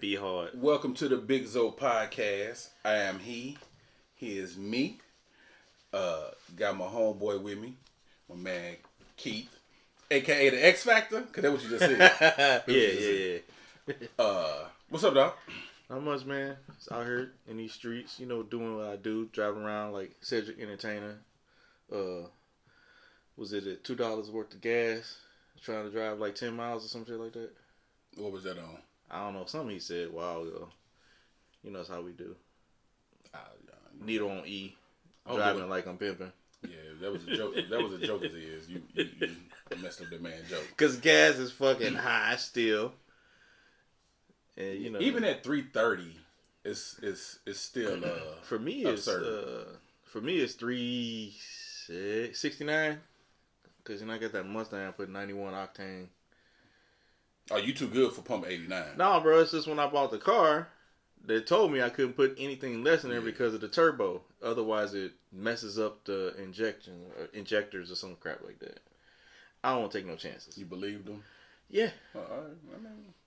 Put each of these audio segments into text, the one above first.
be hard. Welcome to the BigZo podcast. I am he. He is me. Got my homeboy with me, my man Keith, aka the X Factor. Cause that's what you just said. Yeah. What's up, dog? Not much, man. It's out here in these streets, doing what I do, driving around like Cedric Entertainer. Was it at $2 worth of gas? Trying to drive like 10 miles or some shit like that. What was that on? I don't know. Something he said a while ago. That's how we do. Needle on E. Driving like I'm pimping. Yeah, that was a joke. That was a joke as it is. You messed up that man's joke. Cause gas is fucking high still. And even at $3.30, it's still for me absurd. It's $3.69. Cause I got that Mustang. I put 91 octane. Oh, you too good for pump 89? No, bro. It's just when I bought the car, they told me I couldn't put anything less in there because of the turbo. Otherwise, it messes up the injectors or some crap like that. I don't want to take no chances. You believed them? Yeah. All right.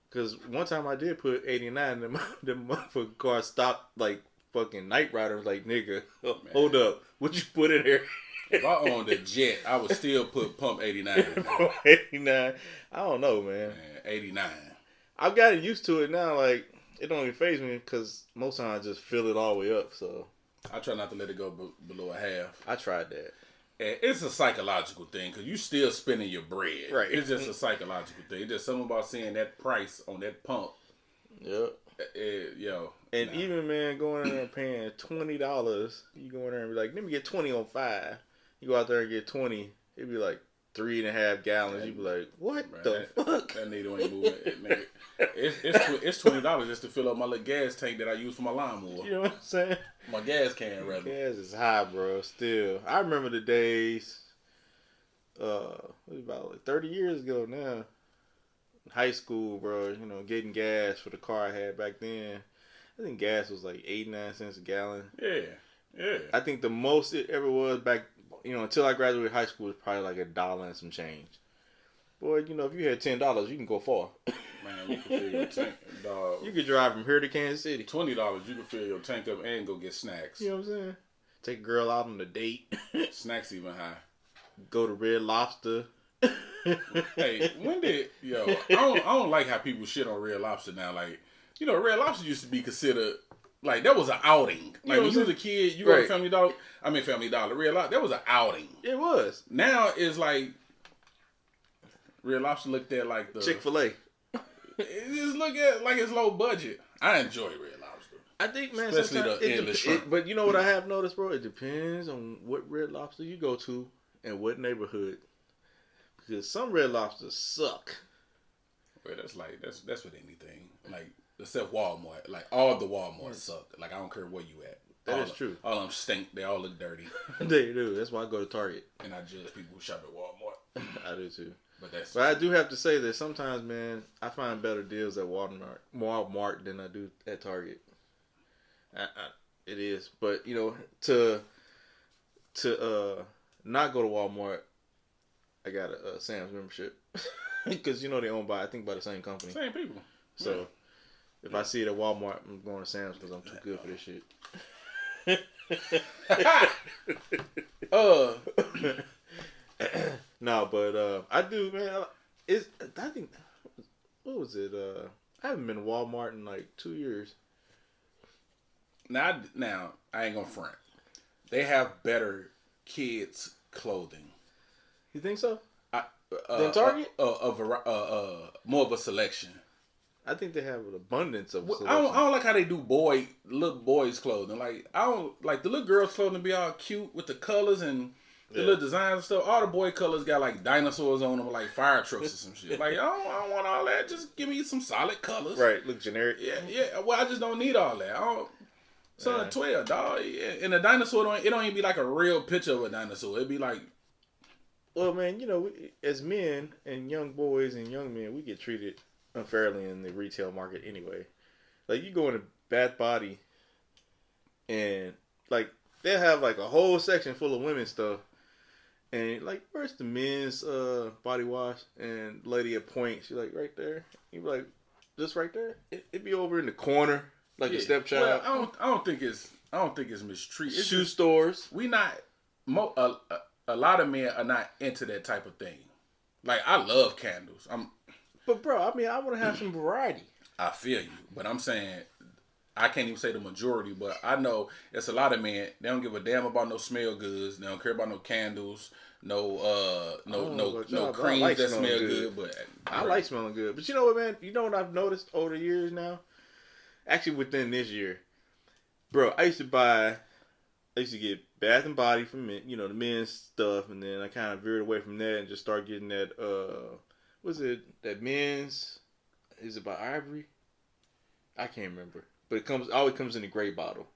Because one time I did put 89 and the motherfucking car stopped like fucking Knight Rider. Like, nigga, hold up. What you put in here? If I owned a jet, I would still put pump 89 in there. 89? I don't know, man. 89. I've gotten used to it now. Like, it don't even faze me because most times I just fill it all the way up. So I try not to let it go below a half. I tried that. And it's a psychological thing because you still spending your bread. Right. It's just a psychological thing. It's just something about seeing that price on that pump. Yep. And even, man, going in there and paying $20, you go in there and be like, let me get 20 on 5. You go out there and get 20, it'd be like 3.5 gallons. You'd be like, what the fuck? That needle ain't moving. It's $20 just to fill up my little gas tank that I use for my lawnmower. You know what I'm saying? My gas can, rather. Gas is high, bro, still. I remember the days, about like 30 years ago now. High school, bro, getting gas for the car I had back then. I think gas was like 89 cents a gallon. Yeah. I think the most it ever was back, until I graduated high school, was probably like $1 and some change. Boy, if you had $10, you can go far. Man, you can fill your tank, dog. You could drive from here to Kansas City. $20, you can fill your tank up and go get snacks. You know what I'm saying? Take a girl out on a date. Snacks even high. Go to Red Lobster. Hey, I don't like how people shit on Red Lobster now. Like, Red Lobster used to be considered like that was an outing. Like when you was a kid, you were Family Dollar. Red Lobster. That was an outing. It was. Now it's like Red Lobster looked at like the Chick-fil-A. It just look at like it's low budget. I enjoy Red Lobster. I think, man, especially the endless shrimp. But you know what I have noticed, bro? It depends on what Red Lobster you go to and what neighborhood. Because some Red Lobsters suck. Well, that's with anything. Like, except Walmart. Like, all the Walmarts suck. Like, I don't care where you at. That is true. All of them stink. They all look dirty. They do. That's why I go to Target. And I judge people who shop at Walmart. I do too. But I do have to say that sometimes, man, I find better deals at Walmart than I do at Target. It is. But, to not go to Walmart, I got a Sam's membership. Because, they own by the same company. Same people. So, if I see it at Walmart, I'm going to Sam's because I'm too good for this shit. No, but I do, man. What was it? I haven't been to Walmart in like 2 years. Now, I ain't going to front. They have better kids' clothing. You think so? Than Target? More of a selection. I think they have an abundance of selection. I don't like how they do little boys' clothing. Like, I don't like the little girls' clothing be all cute with the colors and the little designs and stuff. All the boy colors got like dinosaurs on them, like fire trucks or some shit. Like, I don't want all that. Just give me some solid colors. Right, look generic. Yeah. Well, I just don't need all that. Son, 12, dog. And a dinosaur, it don't even be like a real picture of a dinosaur. It'd be like... Well, man, as men and young boys and young men, we get treated unfairly in the retail market anyway. Like, you go into Bath Body and, like, they'll have, like, a whole section full of women's stuff. And, like, where's the men's body wash? And lady at point, she's like, right there. You be like, just right there. It be over in the corner, like a stepchild. Well, I don't think it's mistreated. Shoe stores. We not a lot of men are not into that type of thing. Like I love candles. But bro, I mean, I want to have some variety. I feel you, but I'm saying I can't even say the majority, but I know it's a lot of men. They don't give a damn about no smell goods. They don't care about no candles, no creams like that smell good. But I like smelling good. But you know what, man? You know what I've noticed over the years now? Actually, within this year, bro, I used to get Bath and Body from men, the men's stuff, and then I kind of veered away from that and just started getting that. What's it? That men's. Is it by Ivory? I can't remember. But it always comes in a gray bottle.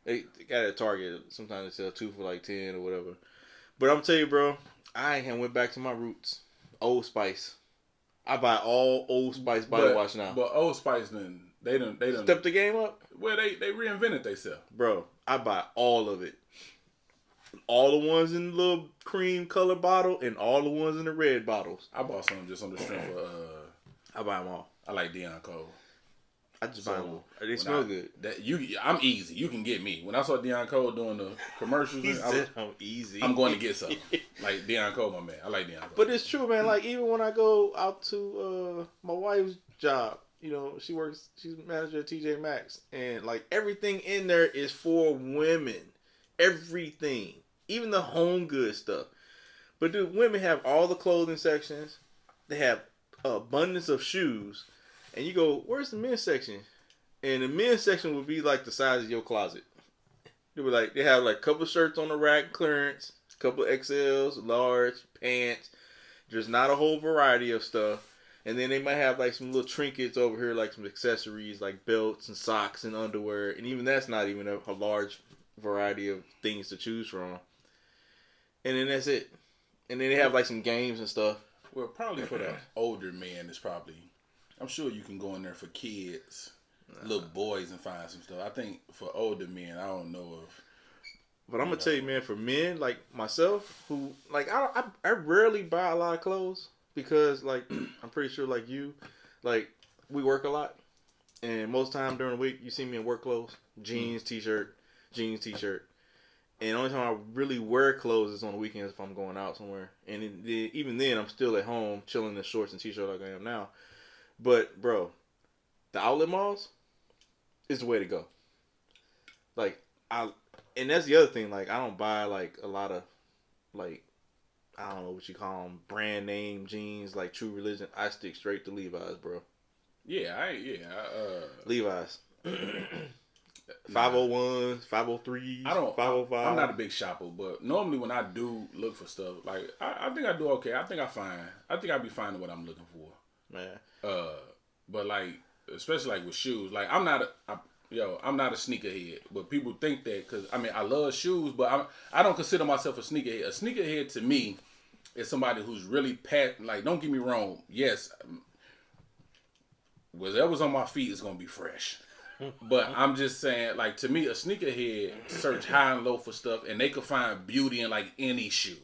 They got it at Target. Sometimes they sell 2 for like 10 or whatever. But I'm gonna tell you, bro, I went back to my roots. Old Spice. I buy all Old Spice body wash now. But Old Spice they done step the game up. Well, they reinvented themselves. Bro, I buy all of it. All the ones in the little cream color bottle and all the ones in the red bottles. I bought some just on the strength of I buy them all. I like Deion Cole. I just buy them all. They smell good. I'm easy. You can get me. When I saw Deion Cole doing the commercials, I'm easy. I'm going to get some. Like Deion Cole, my man. I like Deion Cole. But it's true, man. Like even when I go out to my wife's job, she's manager at TJ Maxx, and like everything in there is for women. Everything, even the home goods stuff. But dude, women have all the clothing sections. They have abundance of shoes, and you go, where's the men's section? And the men's section would be like the size of your closet. They have like a couple of shirts on the rack clearance, a couple of XLs, large pants. There's not a whole variety of stuff. And then they might have like some little trinkets over here, like some accessories, like belts and socks and underwear. And even that's not even a large variety of things to choose from. And then that's it. And then they have like some games and stuff. Well, probably for the older men, I'm sure you can go in there for kids, little boys, and find some stuff. I think for older men, I don't know if. But I'm gonna tell you, man, for men like myself, who like I rarely buy a lot of clothes because like I'm pretty sure like you, like we work a lot, and most time during the week you see me in work clothes, jeans, t-shirt. And the only time I really wear clothes is on the weekends if I'm going out somewhere. And even then, I'm still at home chilling in shorts and t-shirt like I am now. But, bro, the outlet malls is the way to go. Like, and that's the other thing. Like, I don't buy, like, a lot of, like, I don't know what you call them, brand name jeans, like True Religion. I stick straight to Levi's, bro. Levi's. 501s, 503s, 505. I'm not a big shopper, but normally when I do look for stuff, like I think I do okay. I think I'll be finding what I'm looking for. Man. But like especially like with shoes, like I'm not a sneakerhead, but people think that because I mean I love shoes, but I don't consider myself a sneakerhead. A sneakerhead to me is somebody who's really like. Don't get me wrong. Yes, whatever's on my feet is gonna be fresh. But I'm just saying, like, to me, a sneakerhead search high and low for stuff, and they could find beauty in like any shoe.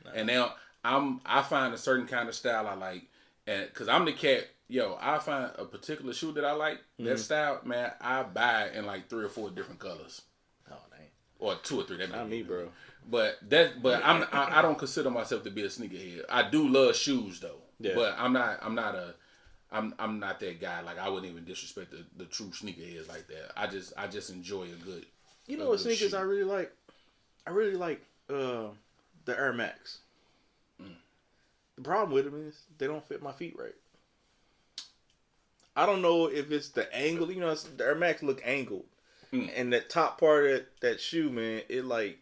Nice. And now I find a certain kind of style I like, and because I'm the cat, I find a particular shoe that I like, that style, man, I buy in like 3 or 4 different colors. Oh dang. Or 2 or 3. That not me, bro. But I don't consider myself to be a sneakerhead. I do love shoes though. Yeah. But I'm not that guy. Like I wouldn't even disrespect the true sneakerheads like that. I just enjoy a good. You know what sneakers shoe. I really like? I really like the Air Max. The problem with them is they don't fit my feet right. I don't know if it's the angle. The Air Max look angled, and that top part of that shoe, man, it like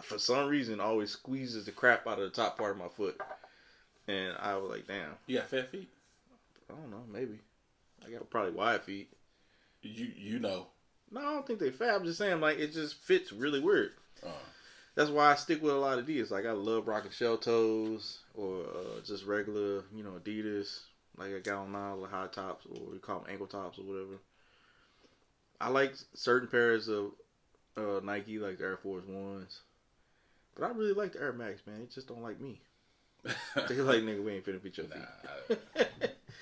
for some reason always squeezes the crap out of the top part of my foot, and I was like, damn. You got fat feet? I don't know, maybe. I got probably wide feet. You know. No, I don't think they fat. I'm just saying, like, it just fits really weird. That's why I stick with a lot of Adidas. Like, I love rocking shell toes or just regular, Adidas. Like I got on now, the high tops, or we call them ankle tops or whatever. I like certain pairs of Nike, like the Air Force Ones. But I really like the Air Max, man. It just don't like me. They like, nigga, we ain't finna beat your feet.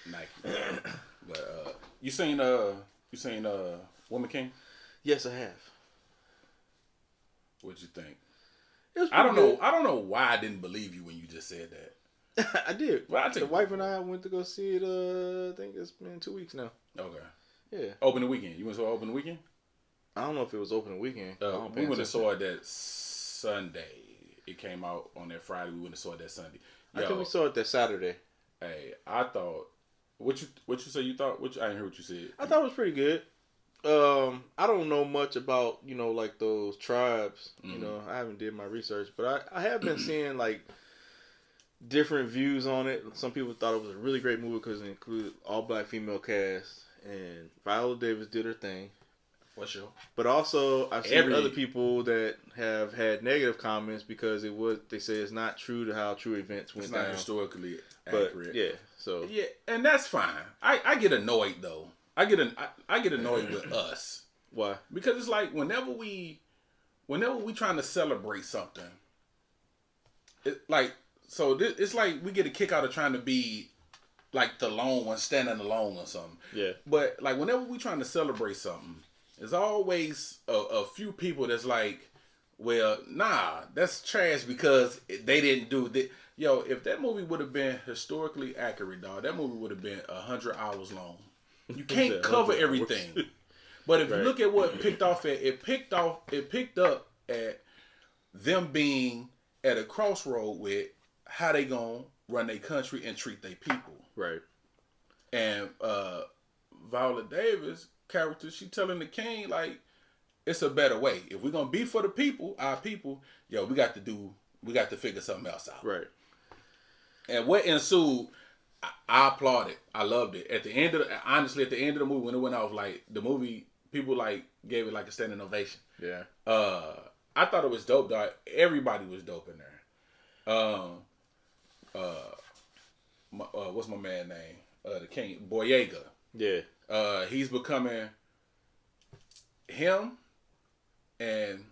Nike. But You seen Woman King? Yes, I have. What'd you think? It was I don't know. good. I don't know why I didn't believe you when you just said that. I did. Well, I take the wife and I went to go see it. I think it's been 2 weeks now. Okay. Yeah. Opening weekend. You went to opening weekend? I don't know if it was opening weekend. We went and saw it that Sunday. It came out on that Friday. We went and saw it that Sunday. I think we saw it that Saturday. Hey, I thought. What you say? You thought? I didn't hear what you said. I thought it was pretty good. I don't know much about like those tribes. Mm-hmm. I haven't did my research, but I have been seeing like different views on it. Some people thought it was a really great movie because it included all black female cast and Viola Davis did her thing. For sure. But also, I've seen other people that have had negative comments because they say it's not true to how true events went down. It's not historically accurate. Yeah, so yeah, and that's fine. I get annoyed though. I get annoyed with us. Why? Because it's like whenever we trying to celebrate something, it's like we get a kick out of trying to be like the lone one standing alone or something. Yeah. But like whenever we trying to celebrate something, there's always a few people that's like, well, nah, that's trash because they didn't do that. Yo, if that movie would have been historically accurate, dog, that movie would have been 100 hours long. You can't cover everything. But if you look at what it picked off at, it picked up at them being at a crossroad with how they gonna run their country and treat their people. Right. And Viola Davis character, she telling the king like it's a better way. If we're gonna be for the people, our people, yo, we got to figure something else out. Right. And what ensued, I applauded. I loved it. At the end of the movie, when it went off, like the movie, people like gave it like a standing ovation. Yeah. I thought it was dope, dog. Everybody was dope in there. What's my man name? The king, Boyega. Yeah. He's becoming him, and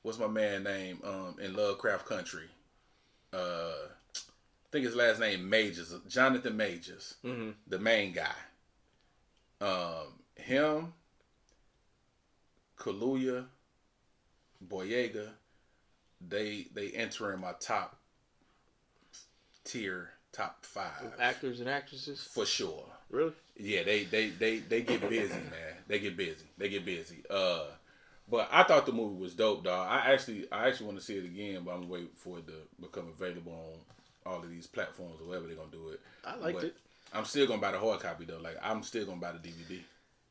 what's my man name? In Lovecraft Country. I think his last name Majors, Jonathan Majors, the main guy. Him, Kaluuya, Boyega, they enter in my top tier, top 5 actors and actresses for sure. Really? Yeah, they get busy, man. They get busy. But I thought the movie was dope, dog. I actually want to see it again, but I'm gonna wait for it to become available on all of these platforms or wherever they're gonna do it. I liked it. I'm still gonna buy the hard copy though. Like I'm still gonna buy the DVD.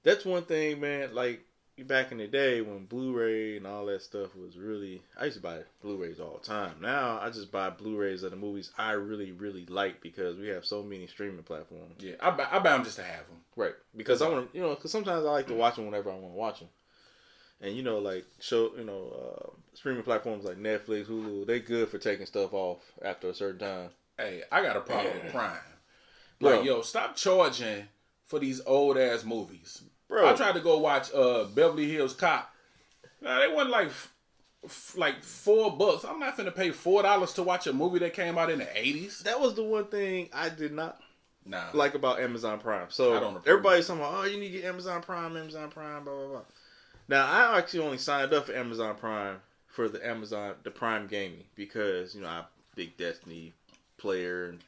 That's one thing, man. Like back in the day when Blu-ray and all that stuff was really, I used to buy Blu-rays all the time. Now I just buy Blu-rays of the movies I really, really like because we have so many streaming platforms. Yeah, I buy them just to have them. Right, because I want to, because sometimes I like to watch them whenever I want to watch them. And like streaming platforms like Netflix, Hulu, they good for taking stuff off after a certain time. Hey, I got a problem with Prime. Like, yo, stop charging for these old ass movies. Bro, I tried to go watch Beverly Hills Cop. Now they wasn't like $4. I'm not finna pay $4 to watch a movie that came out in the 80s. That was the one thing I did not like about Amazon Prime. So everybody's talking about, you need to get Amazon Prime, blah blah blah. Now I actually only signed up for Amazon Prime for the Prime gaming because I'm a big Destiny player and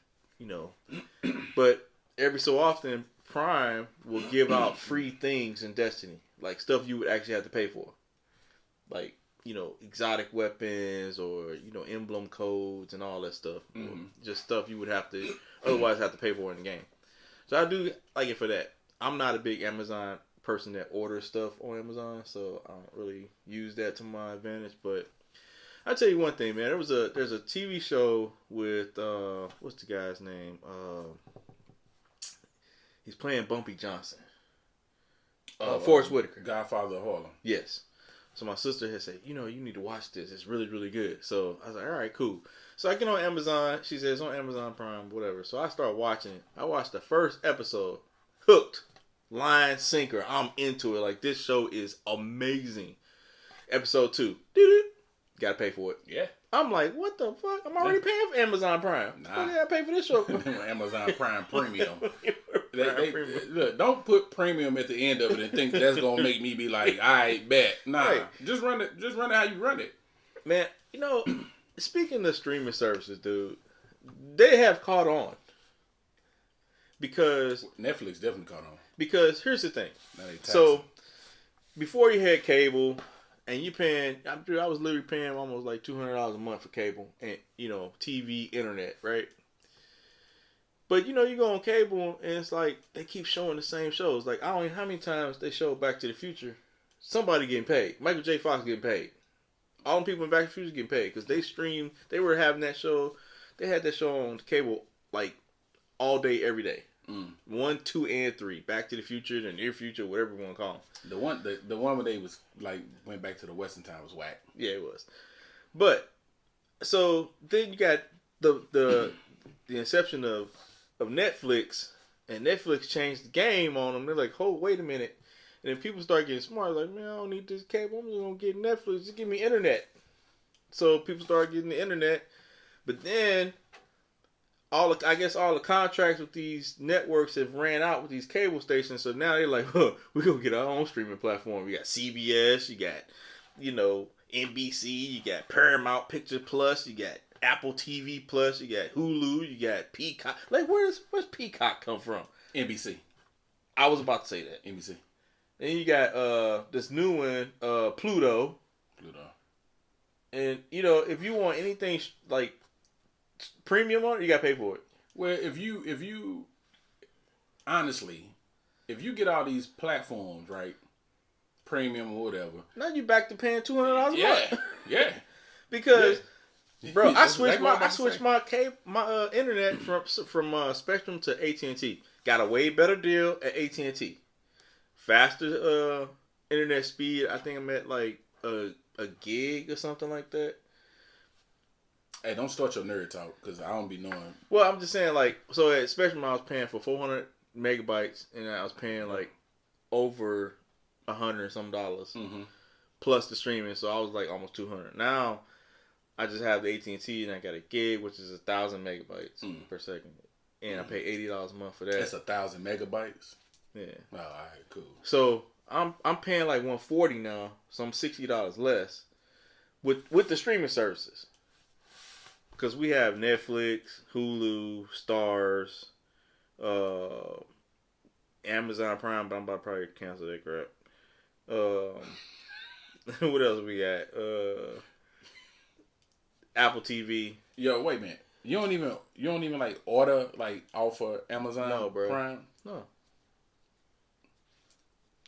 but every so often Prime will give out free things in Destiny, like stuff you would actually have to pay for, like exotic weapons or emblem codes and all that stuff. Just stuff you would have to otherwise have to pay for in the game. So I do like it for that. I'm not a big Amazon person that orders stuff on Amazon, so I don't really use that to my advantage. But I'll tell you one thing, man. There's a TV show with what's the guy's name? He's playing Bumpy Johnson. Forrest Whitaker. Godfather of Harlem. Yes. So my sister had said, you need to watch this. It's really, really good. So I was like, all right, cool. So I get on Amazon. She says it's on Amazon Prime, whatever. So I start watching it. I watched the first episode. Hooked. Line, sinker. I'm into it. Like, this show is amazing. Episode 2. Gotta pay for it. Yeah. I'm like, what the fuck? I'm already paying for Amazon Prime. Nah. I gotta pay for this show. Amazon Prime Premium. Look, don't put premium at the end of it and think that's gonna make me be like, I bet. Nah, right. Just run it how you run it. Man, speaking of streaming services, dude, they have caught on. Because Netflix definitely caught on. Because here's the thing. So before you had cable and you paying, I was literally paying almost like $200 a month for cable and TV, internet, right? But you go on cable and it's like they keep showing the same shows. Like I don't know how many times they show Back to the Future. Somebody getting paid. Michael J. Fox getting paid. All the people in Back to the Future getting paid because they streamed. They were having that show. They had that show on cable like all day, every day. 1, 2, and 3. Back to the Future, the Near Future, whatever you want to call them. The one where they was like went back to the Western time was whack. Yeah, it was. But so then you got the inception of Netflix, and Netflix changed the game on them. They're like, oh, wait a minute. And then people start getting smart. Like, man, I don't need this cable. I'm just gonna get Netflix. Just give me internet. So people start getting the internet, but then all the contracts with these networks have ran out with these cable stations. So now they're like, we're going to get our own streaming platform. You got CBS, you got, NBC, you got Paramount Picture Plus, you got Apple TV Plus, you got Hulu, you got Peacock. Like, where's Peacock come from? NBC. I was about to say that. NBC. Then you got this new one, Pluto. And, if you want anything like premium on it, you gotta pay for it. Well, if you honestly, if you get all these platforms, right, premium or whatever, now you back to paying $200 a month. Yeah. Because, bro, I switched my internet from Spectrum to AT&T. Got a way better deal at AT&T. Faster internet speed. I think I'm at like a gig or something like that. Hey, don't start your nerd talk because I don't be knowing. Well, I'm just saying, like, so at Spectrum I was paying for 400 megabytes, and I was paying like over $100 and some plus the streaming, so I was like almost 200. Now I just have the AT&T, and I got a gig, which is 1,000 megabytes per second, and I pay $80 a month for that. That's 1,000 megabytes. Yeah. Oh, all right, cool. So I'm paying like $140 now, so I'm $60 less with the streaming services. Because we have Netflix, Hulu, Stars, Amazon Prime, but I'm about to probably cancel that crap. What else we got? Apple TV. Yo, wait a minute. You don't even like order like off of Amazon Prime? No.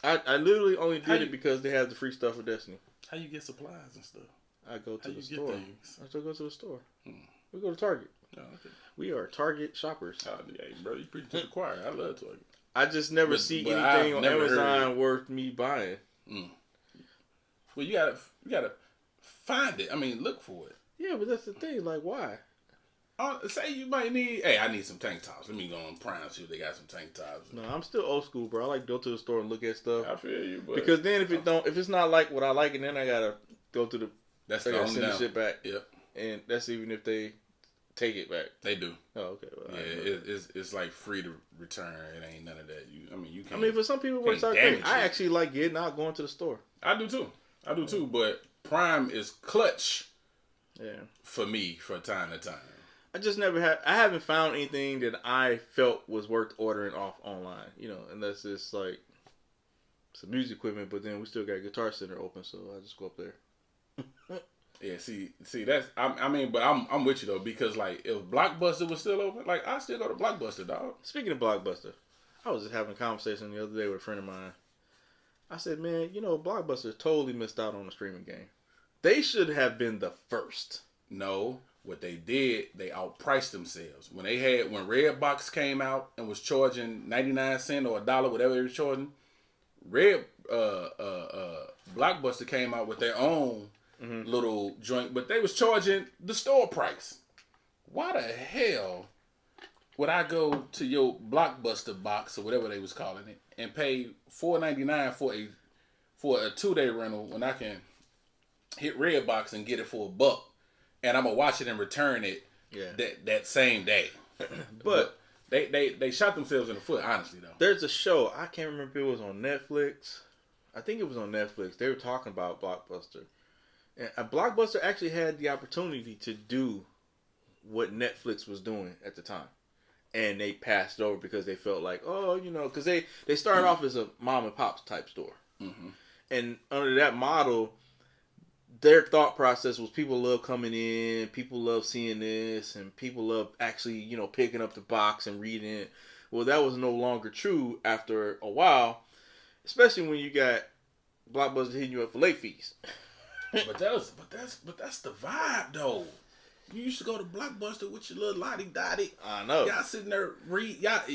I literally only did it because they have the free stuff for Destiny. How you get supplies and stuff? I go to the store. I still go to the store. We go to Target. Oh, okay. We are Target shoppers. Oh, yeah, bro, you preaching to the choir. I love Target. I just never see anything on Amazon worth me buying. Well, you gotta find it. I mean, look for it. Yeah, but that's the thing. Like, why? Say you might need. Hey, I need some tank tops. Let me go on Prime see if they got some tank tops. No, I'm still old school, bro. I like to go to the store and look at stuff. I feel you, but because then if it's not like what I like, and then I gotta go to the. That's the only send the shit back. Yep. And that's even if they take it back. They do. Oh, okay. Well, yeah, it's like free to return. It ain't none of that. You can't. I mean, for some people, it works out great. I actually like getting out, going to the store. I do too. But Prime is clutch. Yeah. For me, from time to time. I just never had. I haven't found anything that I felt was worth ordering off online. Unless it's like some music equipment. But then we still got Guitar Center open, so I just go up there. Yeah, see, that's I mean, but I'm with you though, because like if Blockbuster was still open, like I still go to Blockbuster, dog. Speaking of Blockbuster, I was just having a conversation the other day with a friend of mine. I said, man, Blockbuster totally missed out on the streaming game. They should have been the first. No, what they did, they outpriced themselves. When Redbox came out and was charging 99 cents or $1, whatever they were charging, Blockbuster came out with their own little joint, but they was charging the store price. Why the hell would I go to your Blockbuster box or whatever they was calling it and pay $4.99 for a 2-day rental when I can hit Redbox and get it for $1, and I'm gonna watch it and return it that same day? But They shot themselves in the foot, honestly though. There's a show, I can't remember if it was on Netflix. I think it was on Netflix. They were talking about Blockbuster. And Blockbuster actually had the opportunity to do what Netflix was doing at the time. And they passed over because they felt like, because they started off as a mom and pop type store. Mm-hmm. And under that model, their thought process was people love coming in, people love seeing this, and people love actually, picking up the box and reading it. Well, that was no longer true after a while, especially when you got Blockbuster hitting you up for late fees. But that's the vibe though. You used to go to Blockbuster with your little lottie dottie. I know. Y'all sitting there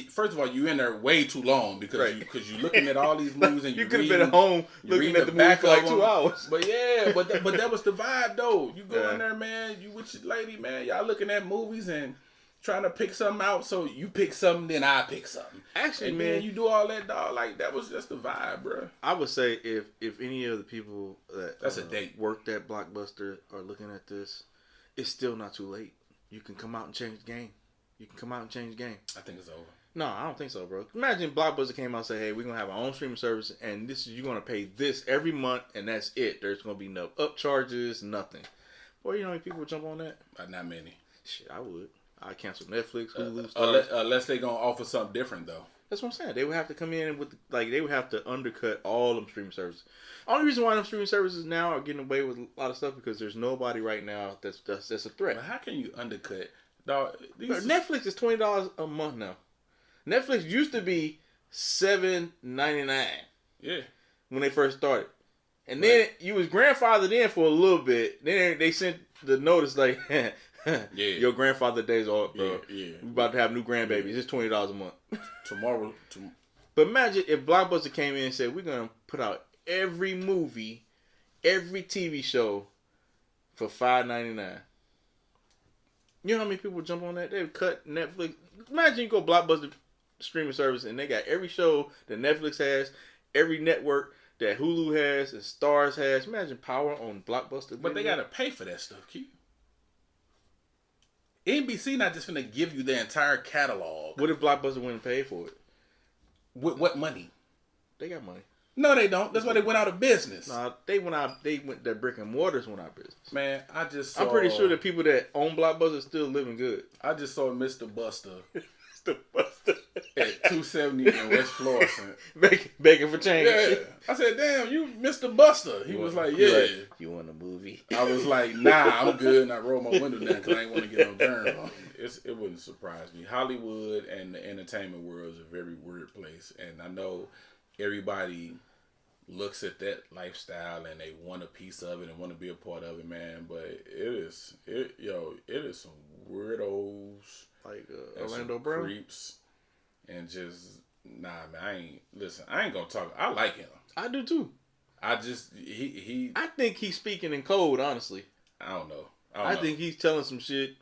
first of all, you in there way too long because right. you looking at all these movies and you could have been at home looking at the movie for like 2 hours. But yeah, but that was the vibe though. You go in there, man. You with your lady, man. Y'all looking at movies and trying to pick something out. So you pick something, then I pick something. Actually, and man, you do all that, dog. Like that was just the vibe, bro. I would say if any of the people that's a date worked at Blockbuster are looking at this, it's still not too late. You can come out and change the game. I think it's over. No, I don't think so, bro. Imagine Blockbuster came out and said, hey, we're going to have our own streaming service, and you're going to pay this every month, and that's it. There's going to be no upcharges, nothing. Boy, you know how many people would jump on that? Not many. Shit, I would. I'd cancel Netflix, Hulu, Stars. Unless they're going to offer something different, though. That's what I'm saying. They would have to come in with, they would have to undercut all them streaming services. Only reason why them streaming services now are getting away with a lot of stuff because there's nobody right now that's a threat. But how can you undercut? Dog, Netflix is $20 a month now. Netflix used to be $7.99. Yeah. When they first started. And then you was grandfathered in for a little bit. Then they sent the notice like, your grandfather days are up, bro. Yeah. We're about to have new grandbabies. It's $20 a month. Tomorrow. But imagine if Blockbuster came in and said, we're going to put out every movie, every TV show for $5.99. You know how many people would jump on that? They would cut Netflix. Imagine you go Blockbuster streaming service and they got every show that Netflix has, every network that Hulu has and Stars has. Imagine Power on Blockbuster. But they got to pay for that stuff, Q. NBC not just finna give you the entire catalog. What if Blockbuster went and paid for it? With what money? They got money. No, they don't. That's why they went out of business. Nah, their brick and mortars went out of business. Man, I'm pretty sure the people that own Blockbuster are still living good. I just saw Mr. Buster. Mr. Buster. At 270 in West Florissant. Begging for change. Yeah. I said, damn, you Mr. Buster. He was like, yeah. Like, you want a movie? I was like, nah, I'm good. And I rolled my window down because I ain't want to get no germs on me. It wouldn't surprise me. Hollywood and the entertainment world is a very weird place. And I know everybody looks at that lifestyle and they want a piece of it and want to be a part of it, man. But it is some weirdos. Like Orlando Brown? Creeps. And just, nah, man, I ain't gonna talk. I like him. I do too. I just, I think he's speaking in code, honestly. I don't know. I think he's telling some shit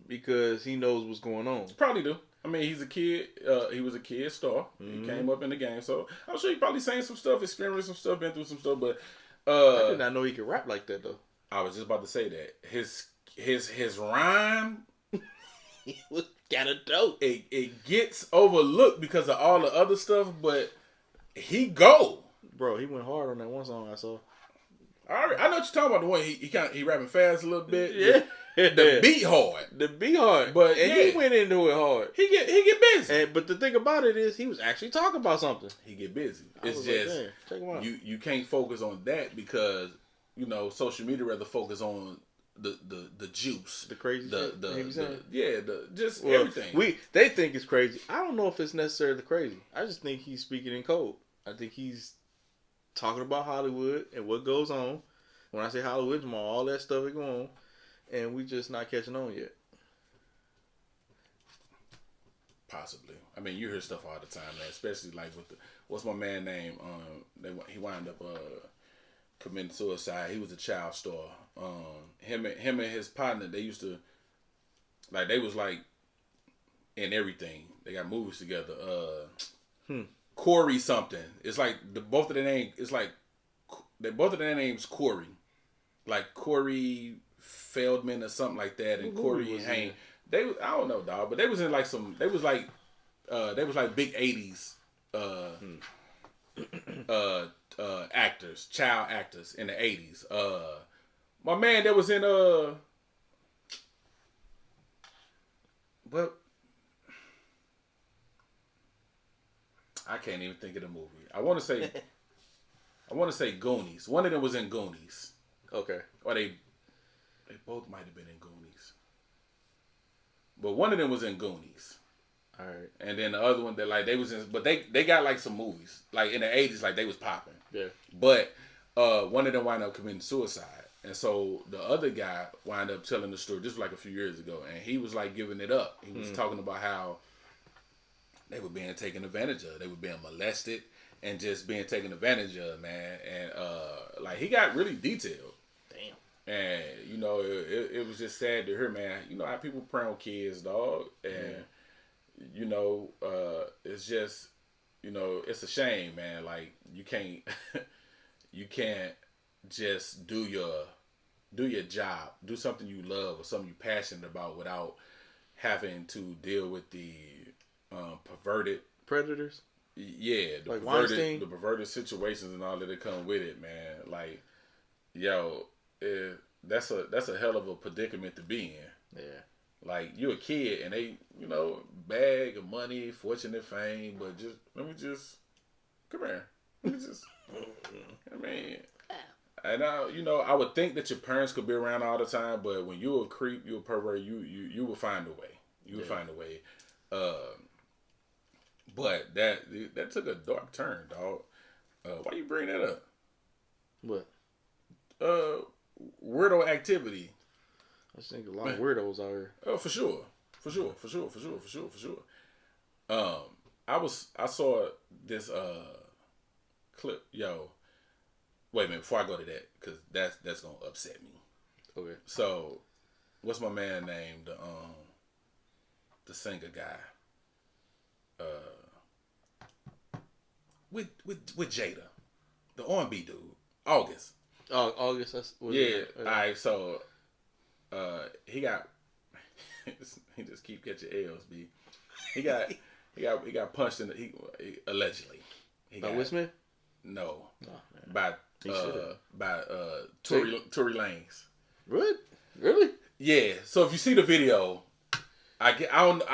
because he knows what's going on. Probably do. I mean, he's a kid. He was a kid star. Mm-hmm. He came up in the game. So I'm sure he probably saying some stuff, experienced some stuff, been through some stuff. But I did not know he could rap like that, though. I was just about to say that. His rhyme... It was kind of dope. It gets overlooked because of all the other stuff, but he go. Bro, he went hard on that one song I saw. I know what you're talking about. The one he rapping fast a little bit. Yeah. The beat hard. But he went into it hard. He get busy. But the thing about it is he was actually talking about something. He get busy. It's just check him out. You can't focus on that because social media rather focus on the juice, the crazy, everything. They think it's crazy. I don't know if it's necessarily crazy. I just think he's speaking in code. I think he's talking about Hollywood and what goes on. When I say Hollywood, all that stuff is going on, and we just not catching on yet. Possibly. I mean, you hear stuff all the time, man. Especially like with what's my man name? He wound up committing suicide. He was a child star. Him and his partner, they used to they was in everything. They got movies together. Corey something. It's like both of their names. It's like both of their names Corey, like Corey Feldman or something like that, and Corey Haim. I don't know, dog, but they was in like they was like big 80s actors, child actors in the 80s. My man that was in but I can't even think of the movie. I want to say Goonies. One of them was in Goonies. Okay. Or they both might have been in Goonies. But one of them was in Goonies. All right. And then the other one that like they was in, but they got like some movies like in the 80s, like they was popping. Yeah. But one of them wound up committing suicide, and so the other guy wound up telling the story. This was like a few years ago, and he was like giving it up. He was talking about how they were being taken advantage of. They were being molested and just being taken advantage of, man. And like he got really detailed. Damn. And you know, it was just sad to hear, man. You know how people prey on kids, dog, and you know, it's just, you know, it's a shame, man. Like you can't just do your job, do something you love or something you're passionate about without having to deal with the perverted predators. Yeah, like the perverted situations and all that come with it, man. Like, yo, that's a hell of a predicament to be in. Yeah. Like, you're a kid and they, you know, bag of money, fortune and fame, but let me come here. Let me just, I mean, and I would think that your parents could be around all the time, but when you're a creep, you're a pervert, you will find a way. You will find a way. But that took a dark turn, dog. Why you bring that up? What? Weirdo activity. I think a lot of weirdos out here. Oh, for sure. I saw this clip. Yo, wait a minute before I go to that, because that's gonna upset me. Okay. So, what's my man named? The singer guy. With Jada, the R&B dude, August. Oh, August. That's All right. So, he got. He just keep catching L's, B. He got punched in the. He allegedly. By Will Smith? No. Oh, by Tory Lanez. Really? Yeah. So if you see the video, I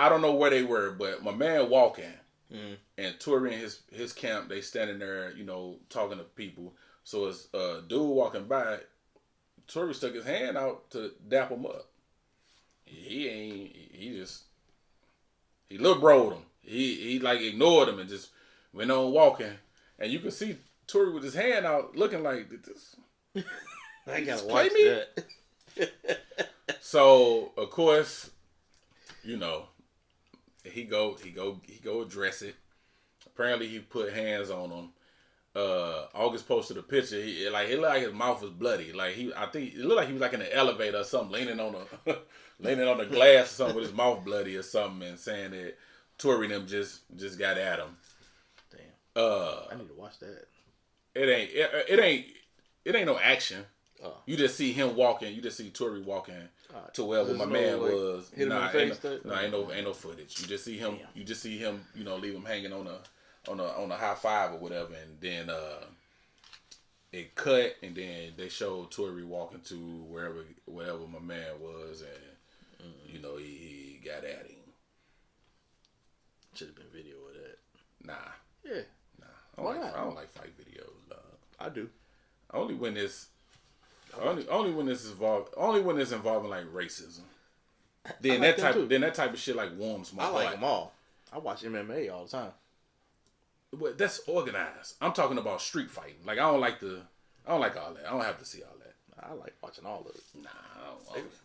don't know where they were, but my man walking, and Tory and his camp, they standing there, you know, talking to people. So as a dude walking by, Tory stuck his hand out to dap him up. He little broed him. He like ignored him and just went on walking. And you can see Tory with his hand out looking like this. I gotta watch that. So of course, you know, he go address it. Apparently he put hands on him. August posted a picture. It looked like his mouth was bloody. Like I think it looked like he was like in an elevator or something, leaning on the glass or something with his mouth bloody or something, and saying that Tory and them just got at him. Damn. I need to watch that. It ain't no action. Oh. You just see him walking. You just see Tory walking to wherever my man was. Hit him in the face. Ain't no footage. You just see him. Damn. You just see him. You know, leave him hanging on a high five or whatever, and then it cut, and then they showed Tory walking to wherever my man was, and you know he got at him. Should have been video of that. Nah. Yeah. Nah. I don't like fight videos, dog. I do. Only when it's involving like racism. Then that type of shit like warms my heart. I like them all. I watch MMA all the time. But that's organized. I'm talking about street fighting. Like I don't like all that. I don't have to see all that. I like watching all of it. Nah,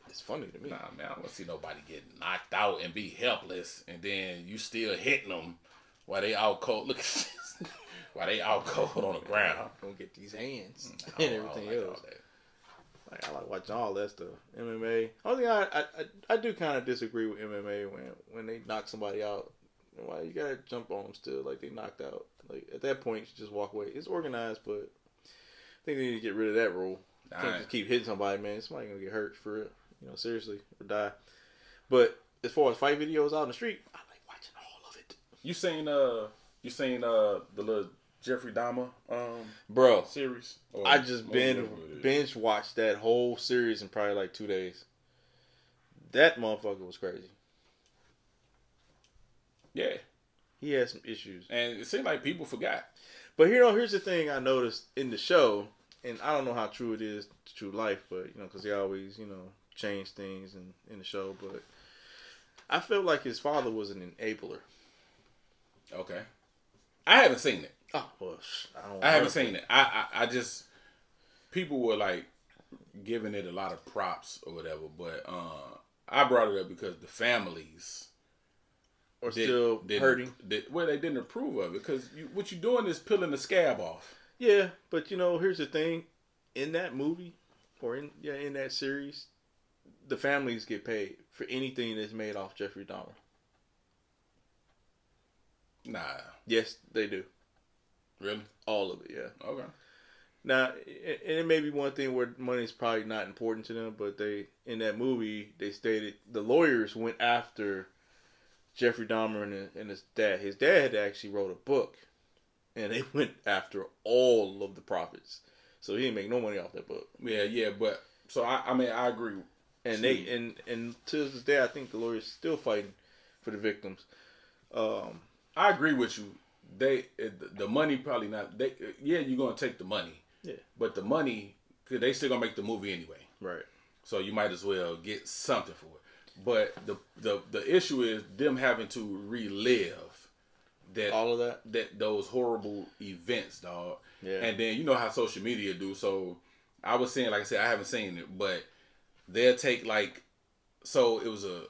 it's funny to me. Nah, man, I don't want to see nobody get knocked out and be helpless, and then you still hitting them while they out cold. Look at this. While they out cold on the ground. Don't get these hands and everything else. I like watching all that stuff. MMA. Only I do kind of disagree with MMA when they knock somebody out. Why you gotta jump on them still? Like they knocked out. Like at that point, you should just walk away. It's organized, but I think they need to get rid of that rule. Can't just keep hitting somebody, man. Somebody gonna get hurt for real. You know, seriously, or die. But as far as fight videos out in the street, I like watching all of it. You seen the little Jeffrey Dahmer Bro, series? Or I just binge watched that whole series in probably like 2 days. That motherfucker was crazy. Yeah. He had some issues. And it seemed like people forgot. But here's the thing I noticed in the show, and I don't know how true it is to true life, but, because they always, change things in the show, but I felt like his father was an enabler. Okay. I haven't seen it. Oh, well, I haven't seen it. I just, people were like giving it a lot of props or whatever, but I brought it up because the families are still hurting. They didn't approve of it because what you're doing is peeling the scab off. Yeah, but here's the thing: in that movie or in that series, the families get paid for anything that's made off Jeffrey Dahmer. Nah. Yes, they do. Really? All of it, yeah. Okay. Now, and it may be one thing where money is probably not important to them, but in that movie, they stated the lawyers went after Jeffrey Dahmer and his dad. His dad actually wrote a book, and they went after all of the profits. So he didn't make no money off that book. Yeah, but so I agree. And and to this day, I think the lawyers still fighting for the victims. I agree with you. The money probably not. You're gonna take the money. Yeah. But the money, cause they still gonna make the movie anyway. Right. So you might as well get something for it. But the issue is them having to relive all of that those horrible events, dog. Yeah. And then you know how social media do. So I was saying, like I said, I haven't seen it, but they'll take so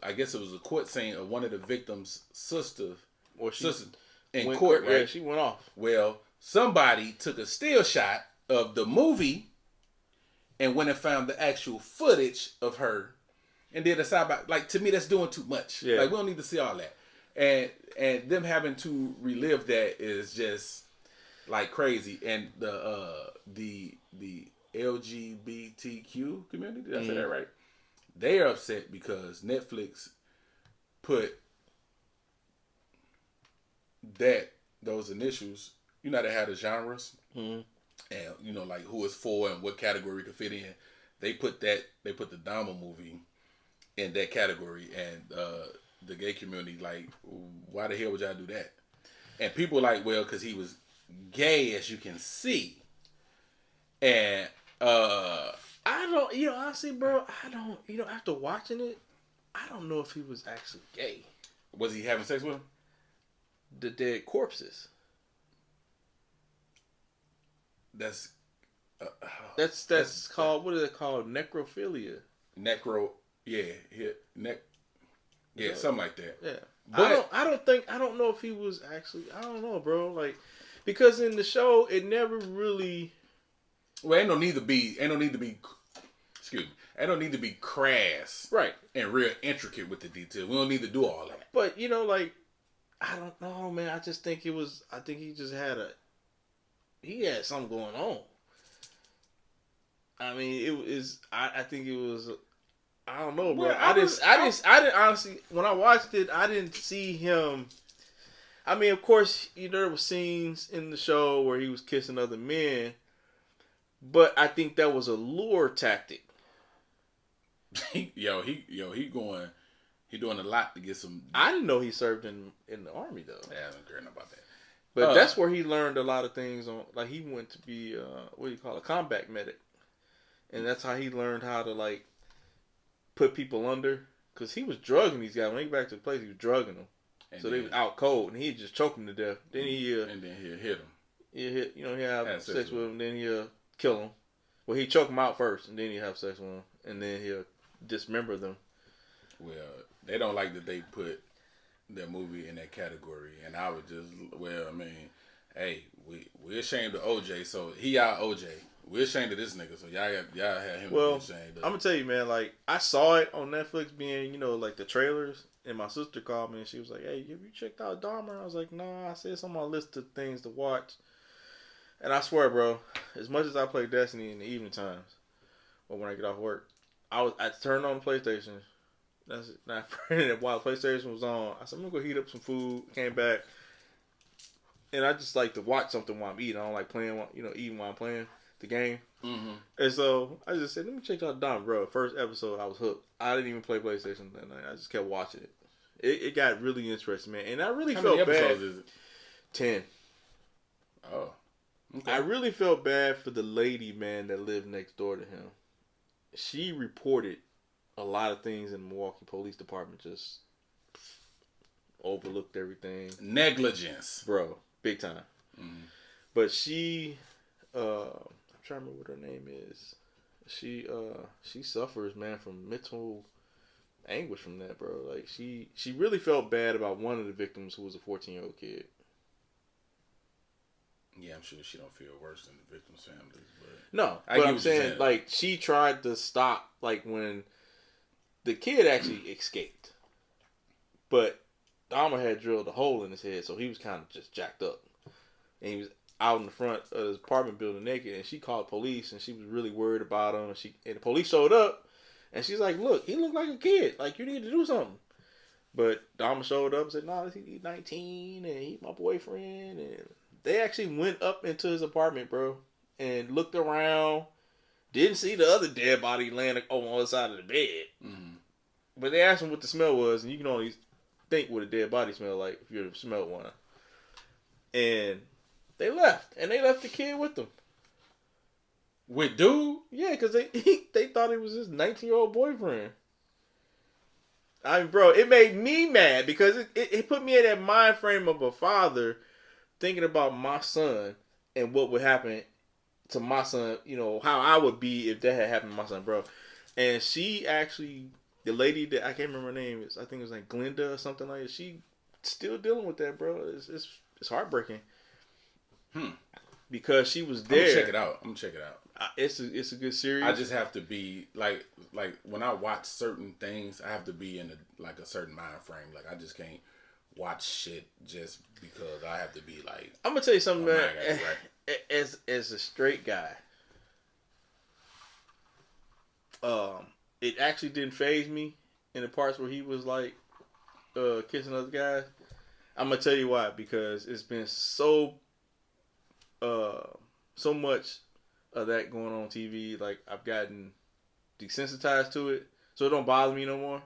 I guess it was a court scene of one of the victims' sisters. Or sister in court, right? Yeah, she went off. Well, somebody took a still shot of the movie and went and found the actual footage of her and did a side by. Like, to me, that's doing too much. Yeah. Like, we don't need to see all that. And them having to relive that is just like crazy. And the LGBTQ community, did I say that right? They are upset because Netflix put those initials, they had the genres, and like who it's for and what category to fit in. They put the Dahmer movie in that category, and the gay community like, why the hell would y'all do that? And people like, well, because he was gay, as you can see, and I don't, honestly, bro, I don't, after watching it, I don't know if he was actually gay. Was he having sex with him? The dead corpses. That's called, what is it called? Necrophilia. Something like that. Yeah. But I don't know if he was actually, I don't know, bro. Like, because in the show, it never really. Well, ain't no need to be crass. Right. And real intricate with the detail. We don't need to do all that. But, like, I don't know, man. I just think he just had something going on. I mean, I think it was, I don't know, bro. Well, I didn't honestly, when I watched it, I didn't see him. I mean, of course, there were scenes in the show where he was kissing other men, but I think that was a lure tactic. He doing a lot to get some. I didn't know he served in the army though. Yeah, I don't care about that. But that's where he learned a lot of things on. Like, he went to be a combat medic, and that's how he learned how to like put people under. Cause he was drugging these guys when he got back to the place. He was drugging them, so they was out cold, and he'd just choke them to death. Then he'll hit them. He'll have sex with them. Then he'll kill them. Well, he choke them out first, and then he'll have sex with them, and then he'll dismember them. Well, they don't like that they put their movie in that category, and I would just, hey, we ashamed of OJ, so he our OJ. We're ashamed of this nigga, so y'all had him to be ashamed of. I'm gonna tell you, man, like, I saw it on Netflix being, like the trailers, and my sister called me and she was like, hey, have you checked out Dahmer? I was like, no, I said it's on my list of things to watch. And I swear, bro, as much as I play Destiny in the evening times, or when I get off work, I turned on the PlayStation, That's not friend. While PlayStation was on, I said I'm gonna go heat up some food. Came back, and I just like to watch something while I'm eating. I don't like playing, eating while I'm playing the game. Mm-hmm. And so I just said, let me check out Dom, bro. First episode, I was hooked. I didn't even play PlayStation that night. I just kept watching it. It got really interesting, man. And I really felt How many bad. episodes is it? 10. Oh. Okay. I really felt bad for the lady, man, that lived next door to him. She reported a lot of things in the Milwaukee Police Department, just overlooked everything. Negligence. Bro, big time. Mm-hmm. But she, I'm trying to remember what her name is. She suffers, man, from mental anguish from that, bro. Like, she really felt bad about one of the victims, who was a 14-year-old kid. Yeah, I'm sure she don't feel worse than the victim's families, but no, but I'm saying, like, she tried to stop, like, when the kid actually escaped, but Dahmer had drilled a hole in his head, so he was kind of just jacked up, and he was out in the front of his apartment building naked, and she called police, and she was really worried about him, and the police showed up, and she's like, look, he looked like a kid, like, you need to do something. But Dahmer showed up and said, no, he's 19, and he's my boyfriend, and they actually went up into his apartment, bro, and looked around. Didn't see the other dead body laying on the other side of the bed. Mm-hmm. But they asked him what the smell was, and you can only think what a dead body smelled like if you ever smelled one. And they left. And they left the kid with them. With dude? Yeah, because they thought it was his 19-year-old boyfriend. I mean, bro, it made me mad because it put me in that mind frame of a father thinking about my son and what would happen to my son, how I would be if that had happened to my son, bro. And she actually, the lady that, I can't remember her name, I think it was like Glenda or something like that, she still dealing with that, bro. It's heartbreaking. Because she was there. I'm gonna check it out. It's a good series. I just have to be, like when I watch certain things, I have to be in a certain mind frame. Like, I just can't watch shit just because I have to be like. I'm gonna tell you something, man. Right. As a straight guy, it actually didn't faze me in the parts where he was like kissing other guys. I'm gonna tell you why, because it's been so much of that going on TV. Like, I've gotten desensitized to it, so it don't bother me no more.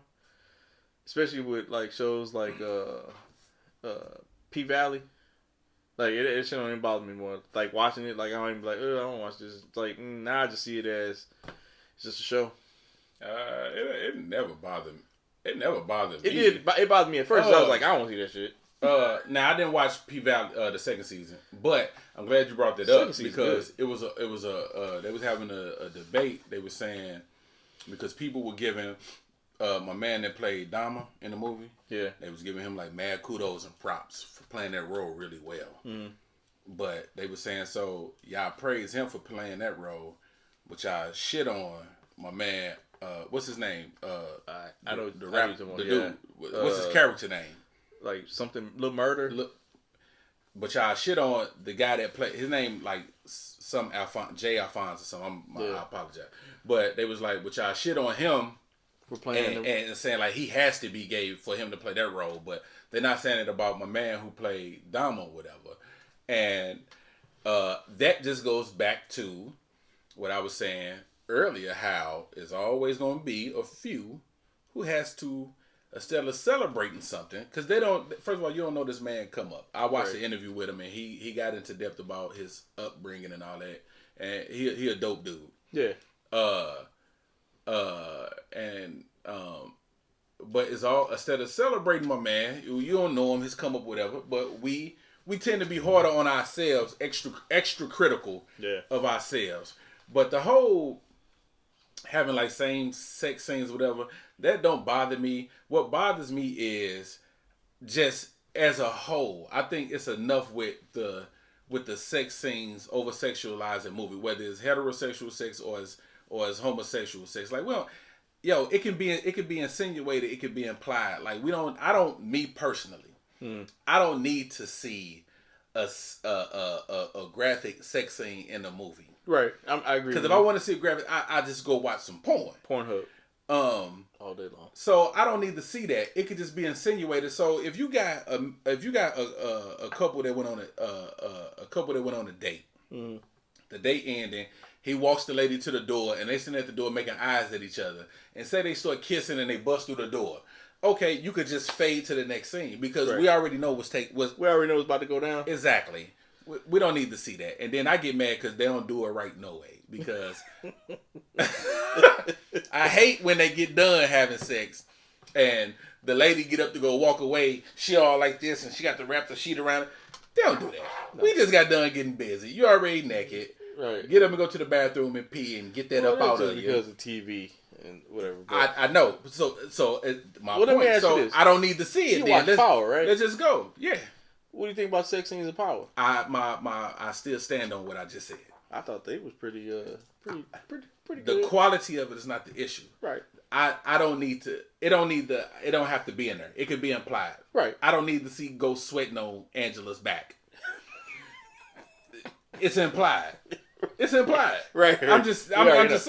Especially with like shows like P Valley. Like, it shit don't even bother me more. Like, watching it, like, I don't even be like, I don't watch this. It's like, now I just see it as it's just a show. It never bothered me. It never bothered me. It bothered me at first. I was like, I don't want to see that shit. Now, I didn't watch P Valley the second season, but I'm glad you brought that up because it was they was having a debate. They were saying, because people were giving my man that played Dahmer in the movie, they was giving him like mad kudos and props for playing that role really well. Mm. But they were saying, so y'all praise him for playing that role, but y'all shit on my man. What's his name? I know the rapper, the dude. What's his character name? Like something, Little Murder. But y'all shit on the guy that played, his name like some J. Alphonse or something. I apologize. But they was like, but y'all shit on him for playing and saying like he has to be gay for him to play that role. But they're not saying it about my man who played Dahmer or whatever. And that just goes back to what I was saying earlier, how it's always going to be a few who has to, instead of celebrating something, because they don't, first of all, you don't know this man come up. I watched the interview with him, and he got into depth about his upbringing and all that, and he a dope dude. Yeah. But it's all, instead of celebrating my man, you don't know him, his come up, whatever, but we tend to be harder on ourselves, extra critical of ourselves. But the whole having like same sex scenes, whatever, that don't bother me. What bothers me is just as a whole. I think it's enough with the sex scenes over sexualizing movie, whether it's heterosexual sex or as homosexual sex. Like, well, it can be insinuated, it can be implied. Like, me personally, I don't need to see a graphic sex scene in a movie. Right, I agree. Because if I want to see a graphic, I just go watch some porn. Pornhub. All day long. So I don't need to see that. It could just be insinuated. So if you got a couple that went on a date, the date ending, he walks the lady to the door, and they sitting at the door making eyes at each other, and say they start kissing and they bust through the door. Okay, you could just fade to the next scene because we already know we already know what's about to go down. Exactly. We don't need to see that. And then I get mad because they don't do it right no way. Because I hate when they get done having sex and the lady get up to go walk away. She all like this and she got to wrap the sheet around it. They don't do that. No. We just got done getting busy. You already naked. Right. Get up and go to the bathroom and pee and get that up out of you. Because of TV and whatever. I know. So my point. So I don't need to see it. You watch Power, right? Let's just go. Yeah. What do you think about sex scenes in Power? I still stand on what I just said. I thought they was pretty good. The quality of it is not the issue. Right. I don't need to. It don't have to be in there. It could be implied. Right. I don't need to see Ghost sweating on Angela's back. It's implied. It's implied. Right. I'm just saying. Like, I'm just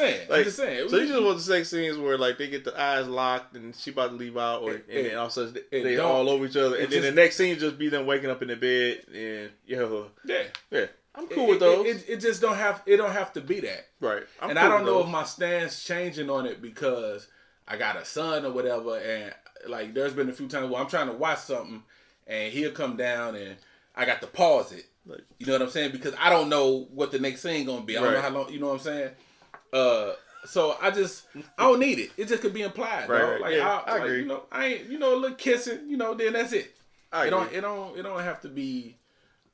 saying. So you just want the sex scenes where like they get the eyes locked and she about to leave out, and then all of a sudden they all over each other, and then the next scene just be them waking up in the bed and yeah. I'm cool with those. It just don't have. It don't have to be that. Right. I don't know if my stance changing on it because I got a son or whatever, and like there's been a few times where I'm trying to watch something and he'll come down and I got to pause it. You know what I'm saying? Because I don't know what the next scene gonna be. I don't know how long. You know what I'm saying? So I don't need it. It just could be implied. Right. Like I agree. I ain't. A little kissing. Then that's it. It don't have to be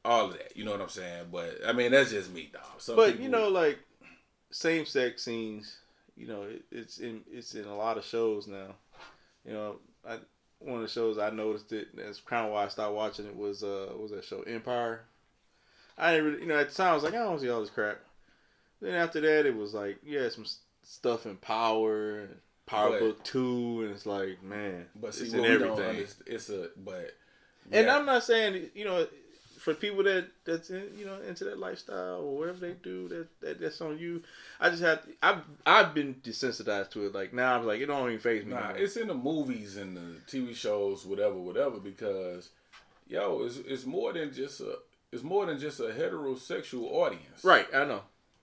all of that. You know what I'm saying? But I mean that's just me, dog. But people, like same sex scenes. It's in a lot of shows now. One of the shows I noticed it. That's kind of why I started watching it. Was that show Empire? I didn't really, at the time I was like, I don't see all this crap. Then after that, it was like, some stuff in Power and Power Book 2, and it's like, man, but see, it's in everything. And I'm not saying, for people that's in, into that lifestyle or whatever they do, that's on you. I just I've been desensitized to it. Like now, I'm like, it don't even faze me. Nah, it's in the movies and the TV shows, whatever, because it's more than just a. It's more than just a heterosexual audience. Right, I know.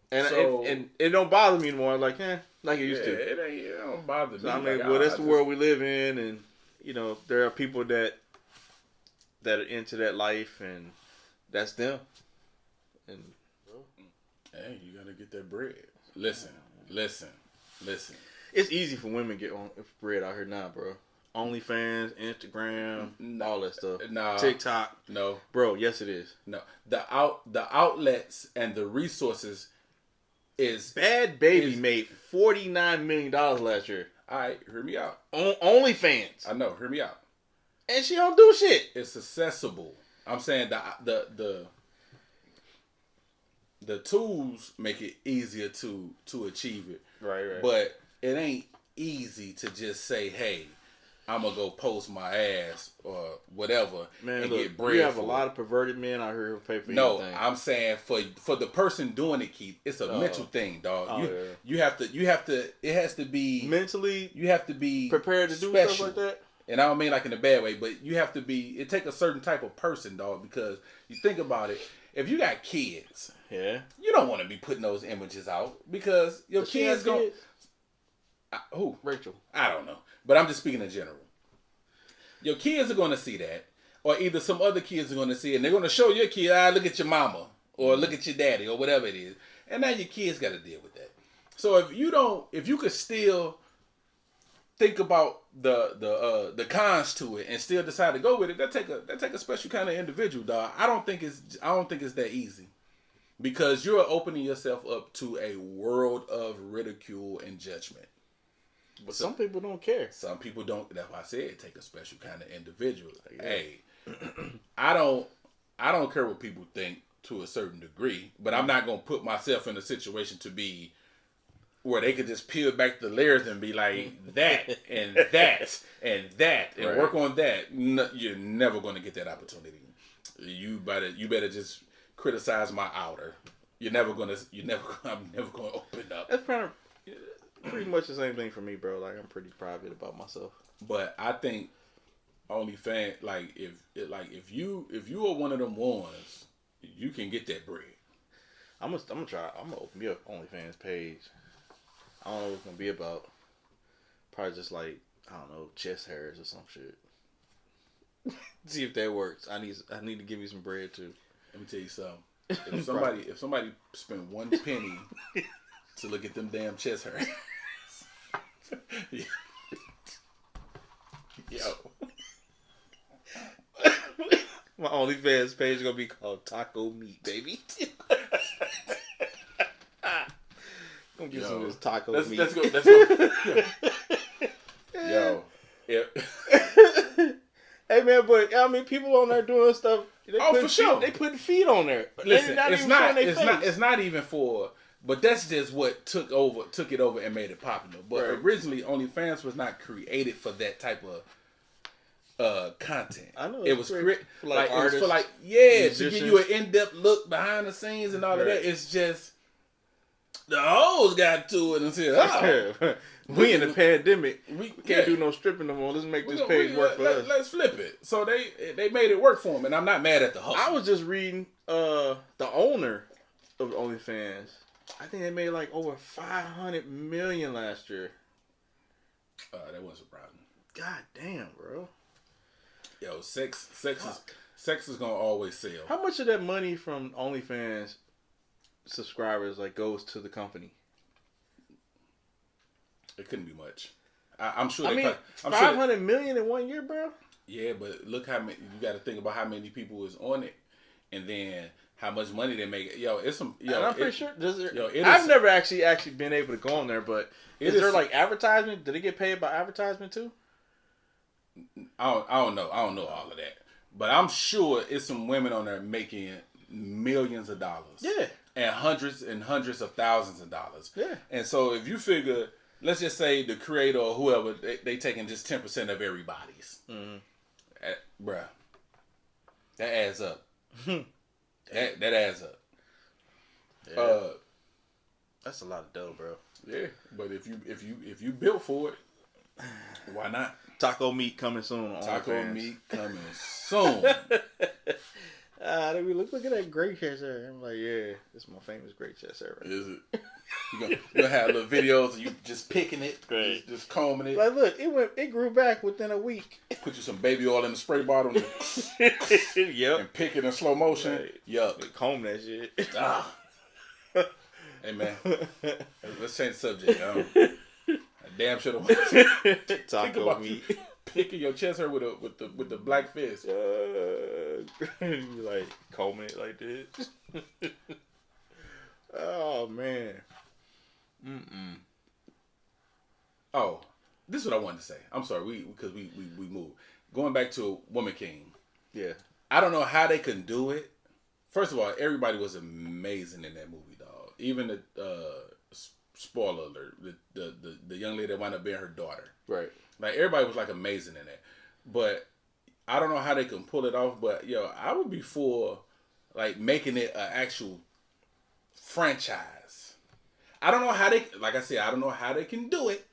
And it don't bother me anymore like it used to. It don't bother me. I mean, that's the world we live in, and there are people that are into that life, and that's them. And hey, you gotta get that bread. Listen. It's easy for women to get on bread out here now, bro. OnlyFans, Instagram, all that stuff. Nah, TikTok. No, bro. Yes, it is. No, the outlets and the resources is. Bad Baby made $49 million last year. All right, hear me out. OnlyFans. I know, hear me out. And she don't do shit. It's accessible. I'm saying the tools make it easier to achieve it. Right. But it ain't easy to just say, hey, I'm gonna go post my ass or whatever and get bread. You have a lot of perverted men out here who pay for anything. No, I'm saying for the person doing it, Keith, it's a mental thing, dog. You have to. It has to be mentally. You have to be prepared to do stuff like that. And I don't mean like in a bad way, but you have to be. It takes a certain type of person, dog, because you think about it. If you got kids, you don't want to be putting those images out because your kids gonna. Who? Rachel. I don't know. But I'm just speaking in general. Your kids are going to see that. Or either some other kids are going to see it. And they're going to show your kid, look at your mama. Or look at your daddy. Or whatever it is. And now your kids got to deal with that. So if you could still think about the cons to it and still decide to go with it, that take a special kind of individual, dog. I don't think it's that easy. Because you're opening yourself up to a world of ridicule and judgment. But some people don't care. Some people don't. That's why I said take a special kind of individual. Hey, I don't care what people think to a certain degree, but I'm not gonna put myself in a situation to be where they could just peel back the layers and be like that and that and that and work on that. No, you're never gonna get that opportunity. You better just criticize my outer. I'm never gonna open up. That's kind of pretty much the same thing for me, bro. Like I'm pretty private about myself. But I think OnlyFans, like if you are one of them ones, you can get that bread. I'm gonna try. I'm gonna open me up OnlyFans page. I don't know what it's gonna be about. Probably just like I don't know, chest hairs or some shit. See if that works. I need to give you some bread too. Let me tell you something. If somebody spent 1 penny to look at them damn chest hairs, yo, my OnlyFans page is gonna be called Taco Meat, baby. Gonna get some of this taco meat. Let's go. Yo, hey man, but I mean, people on there doing stuff. For sure, they putting feet on there. Listen, it's not even for. But that's just what took it over and made it popular. But originally, OnlyFans was not created for that type of content. I know it was created for like artists, it was for like musicians. To give you an in-depth look behind the scenes and all of that. It's just the hoes got to it and said, "Oh, we in the pandemic. We can't do no stripping no more. Let's make this page work for us. Let's flip it." So they made it work for them, and I'm not mad at the hustle. I was just reading the owner of OnlyFans. I think they made like over $500 million last year. That wasn't surprising. God damn, bro. Yo, sex is gonna always sell. How much of that money from OnlyFans subscribers like goes to the company? It couldn't be much. I'm sure. $500 million in 1 year, bro. Yeah, but look how many. You got to think about how many people is on it, and then how much money they make. Yo, it's some. Yo, and I'm pretty sure. I've never actually been able to go on there, but is there like advertisement? Did they get paid by advertisement too? I don't know. I don't know all of that, but I'm sure it's some women on there making millions of dollars. Yeah, and hundreds of thousands of dollars. Yeah, and so if you figure, let's just say the creator or whoever they taking just 10% of everybody's, bruh, that adds up. That adds up. Yeah. That's a lot of dough, bro. Yeah, but if you built for it, why not? Taco meat coming soon. Taco meat coming soon. Look at that great chest hair. I'm like, yeah, this is my famous great chest hair. Right? Is it? You're gonna have little videos of you just picking it, just combing it. Like, look, it grew back within a week. Put you some baby oil in the spray bottle and, yep. and pick it in slow motion. Right. Yup. Comb that shit. Hey man, let's change the subject. Damn should have taco meat. Picking your chest hair with the black fist. You like combing it like this. Oh man. Oh, this is what I wanted to say. I'm sorry, because we moved. Going back to Woman King. Yeah. I don't know how they can do it. First of all, everybody was amazing in that movie, dog. Even the spoiler alert, the young lady that wound up being her daughter. Right. Like everybody was like amazing in that. But I don't know how they can pull it off. But I would be for like making it an actual franchise. I don't know how they, like I said, I don't know how they can do it.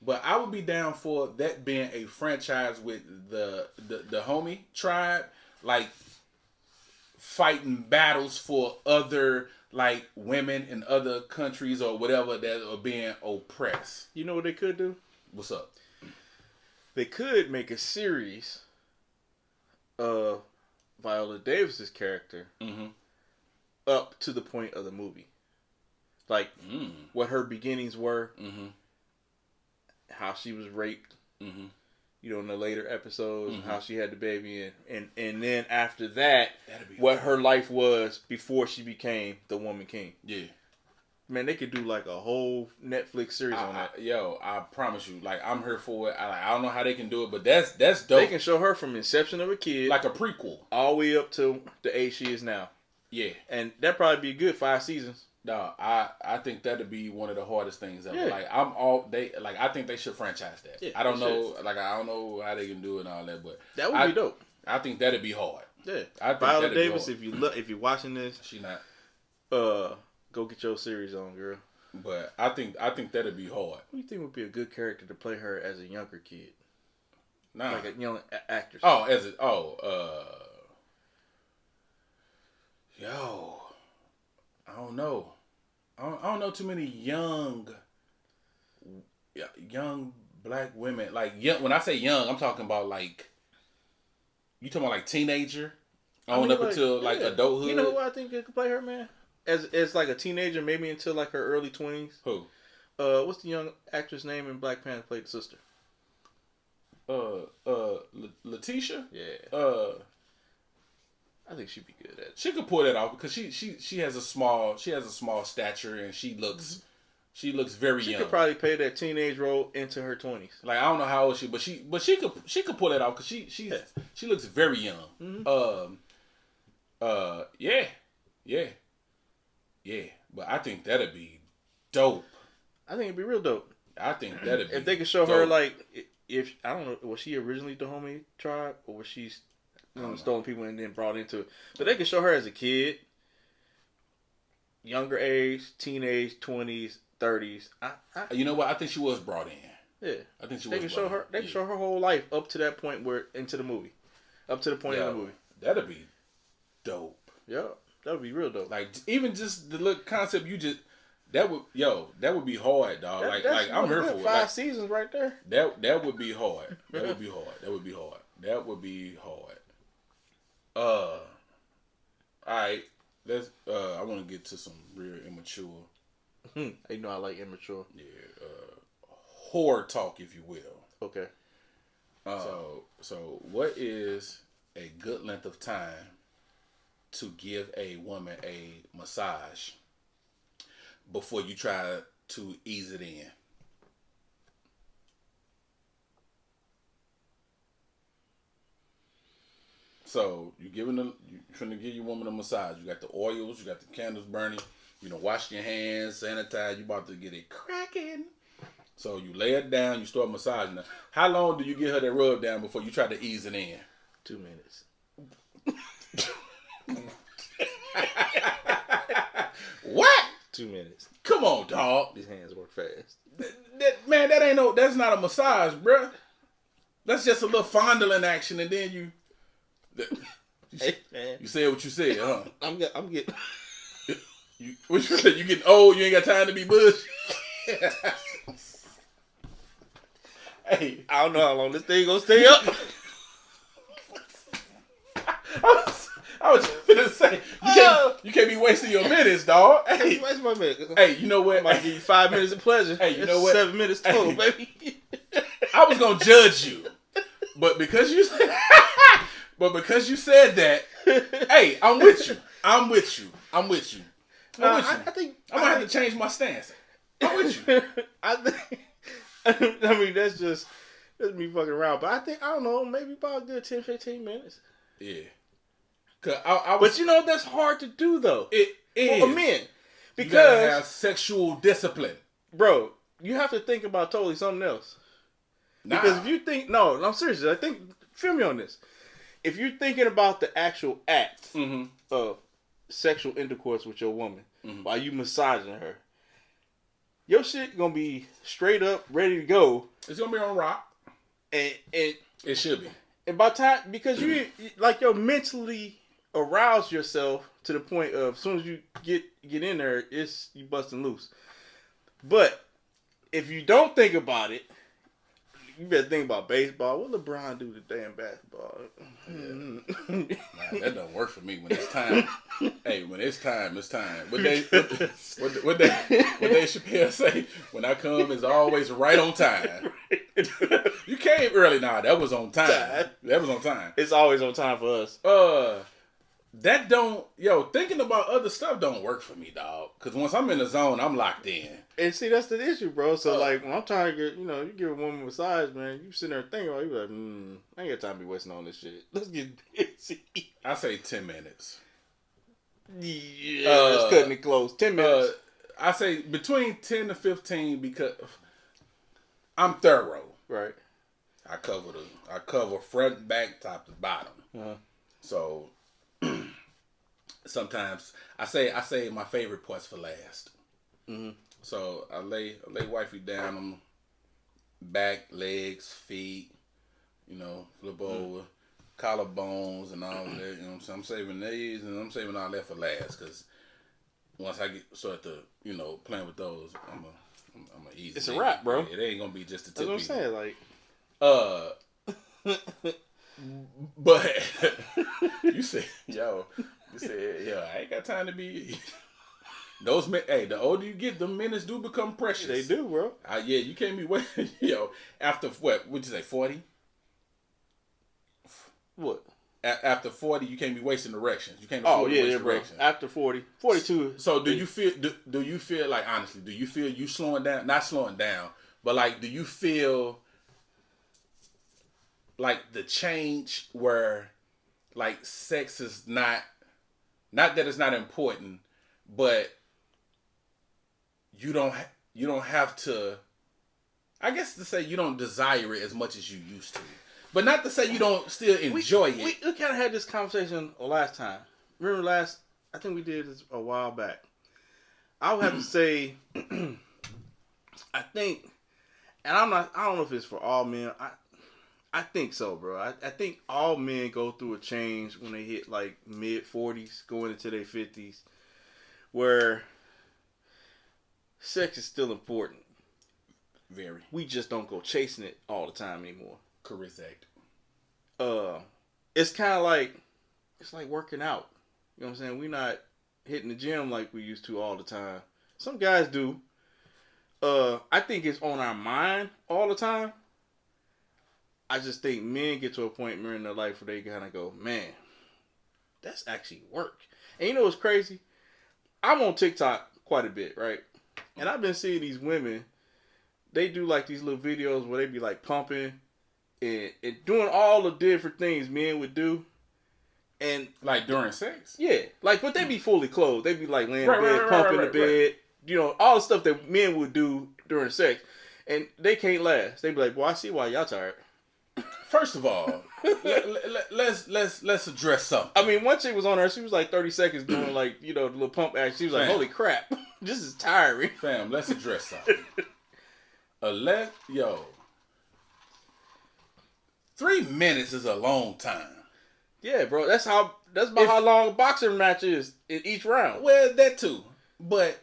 But I would be down for that being a franchise with the homie tribe, like fighting battles for other like women in other countries or whatever that are being oppressed. You know what they could do? What's up? They could make a series of Viola Davis's character up to the point of the movie. Like what her beginnings were, how she was raped, in the later episodes, and how she had the baby, and then after that, what her life was before she became the Woman King. Yeah. Man, they could do like a whole Netflix series on that. I promise you, like I'm here for it. I don't know how they can do it, but that's dope. They can show her from inception of a kid, like a prequel, all the way up to the age she is now. Yeah, and that'd probably be a good 5 seasons. No, I think that'd be one of the hardest things ever. Yeah. I think they should franchise that. Yeah, I don't know, I don't know how they can do it and all that, but that would be dope. I think that'd be hard. Yeah, Viola Davis, if you're watching this, she not. Go get your series on, girl. But I think that'd be hard. Who do you think would be a good character to play her as a younger kid? Nah. Like a young actress. Oh, yo, I don't know. I don't know too many young black women. Like young. When I say young, I'm talking about like you talking about like teenager on up until like adulthood. You know who I think could play her, man? As like a teenager, maybe until like her early 20s. Who? What's the young actress name in Black Panther played the sister? Letitia. Yeah. I think she'd be good at it. She could pull that off because she has a small stature and she looks very young. She could probably play that teenage role into her 20s. Like I don't know how old she, but she could pull that off because she looks very young. Yeah. But I think that'd be dope. I think it'd be real dope. I think that'd be if they could show dope. her like if I don't know, was she originally the Dahomey tribe or was she stolen people and then brought into it? But they could show her as a kid, younger age, teenage, 20s, 30s. You know what? I think she was brought in. Yeah, I think she was. They can show her. They can show her whole life up to that point where into the movie, up to the point of the movie. That'd be dope. Yeah, that would be real dope. Like even just the little concept you just. That would be hard, dog. Like I'm here for it. 5 seasons right there. That would be hard. That would be hard. All right. Let's. I want to get to some real immature. You know I like immature. Yeah. Whore talk, if you will. Okay. So what is a good length of time to give a woman a massage before you try to ease it in? So you trying to give your woman a massage. You got the oils, you got the candles burning. You know, wash your hands, sanitize. You about to get it cracking. So you lay it down. You start massaging her. How long do you get her that rub down before you try to ease it in? 2 minutes. What? 2 minutes. Come on, dog. These hands work fast. That's not a massage, bruh. That's just a little fondling action, and then you said what you said, huh? I'm getting. What you said? You getting old? You ain't got time to be bush. Hey, I don't know how long this thing gonna stay up. I was just gonna say you can't be wasting your minutes, dog. Hey, waste my minutes. Hey, you know what? I might give you 5 minutes of pleasure. Hey, you know what? 7 minutes total, baby. I was gonna judge you, but because you said that, hey, I'm with you. No, I think I'm gonna have to change my stance. I'm with you. I mean, that's me fucking around. But I don't know, maybe about a good 10, 15 minutes. Yeah. But you know, that's hard to do, though. It is. For men. Because, you gotta have sexual discipline. Bro, you have to think about totally something else. Nah. Because if you think, no, I'm serious. Feel me on this. If you're thinking about the actual act of sexual intercourse with your woman while you massaging her, your shit gonna be straight up, ready to go. It's gonna be on rock. And it should be. And by time, because you you're mentally arouse yourself to the point of as soon as you get in there, you busting loose. But if you don't think about it, you better think about baseball. What LeBron do to damn basketball? Nah, that don't work for me when it's time. Hey, when it's time, it's time. What Dave Chappelle say? When I come, it's always right on time. You came early. Nah, that was on time. That was on time. It's always on time for us. Thinking about other stuff don't work for me, dog. Because once I'm in the zone, I'm locked in. And see, that's the issue, bro. So, when I'm trying to get, you give a woman a massage, man, you sitting there thinking about it, you be like, I ain't got time to be wasting on this shit. Let's get busy. I say 10 minutes. Yeah, it's cutting it close. 10 minutes. I say between 10 to 15 because I'm thorough. Right. I cover front, back, top to bottom. Uh-huh. So sometimes I say my favorite parts for last. So I lay wifey down on back, legs, feet, flip over, collarbones and all of that. You know what I'm saying? I'm saving these and I'm saving all that for last because once I start to, playing with those, I'm a easy. It's a wrap, bro. It ain't gonna be just a tip. That's what I'm saying, but you said, yo, I ain't got time to be. Those men, hey, the older you get, the minutes do become precious. They do, bro. Yeah, you can't be waiting, after what? Would you say 40? What? After 40, you can't be wasting erections. You can't. Oh yeah, bro. After 40, 42. So do you feel? Do you feel like honestly? Do you feel you slowing down? Not slowing down, but like, do you feel like the change where like sex is not that it's not important, but you don't have to. I guess to say you don't desire it as much as you used to. But not to say you don't still enjoy it. We kind of had this conversation last time. Remember I think we did this a while back. I would have to say, I think, and I don't know if it's for all men. I think so, bro. I think all men go through a change when they hit like mid-40s, going into their 50s, where sex is still important. Very. We just don't go chasing it all the time anymore. Correct. It's kind of like, it's like working out. You know what I'm saying? We're not hitting the gym like we used to all the time. Some guys do. I think it's on our mind all the time. I just think men get to a point in their life where they kind of go, man, that's actually work. And you know what's crazy? I'm on TikTok quite a bit, right? And I've been seeing these women, they do like these little videos where they be like pumping and doing all the different things men would do. And like during sex? Yeah. Like, but they be fully clothed. They be like laying in bed, pumping the bed. You know, all the stuff that men would do during sex. And they can't last. They be like, boy, I see why y'all tired. First of all, let's address something. I mean, one chick was on her. She was like 30 seconds doing like, the little pump action. She was like, holy crap. This is tiring. Fam, let's address something. 3 minutes is a long time. Yeah, bro. That's about how long a boxing match is in each round. Well, that too. But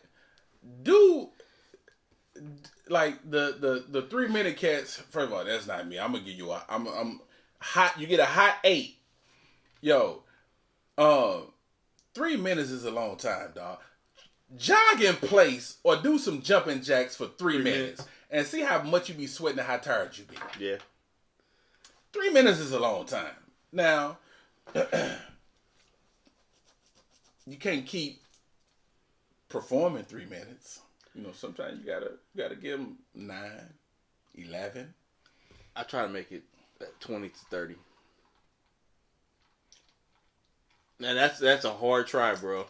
like the 3 minute cats. First of all, that's not me. I'm gonna give you I'm hot. You get a hot 8. Yo, 3 minutes is a long time, dog. Jog in place or do some jumping jacks for 3 minutes and see how much you be sweating and how tired you be. Yeah. 3 minutes is a long time. Now, you can't keep performing 3 minutes. Sometimes you gotta give them 9, 11. I try to make it 20 to 30. Now that's a hard try, bro.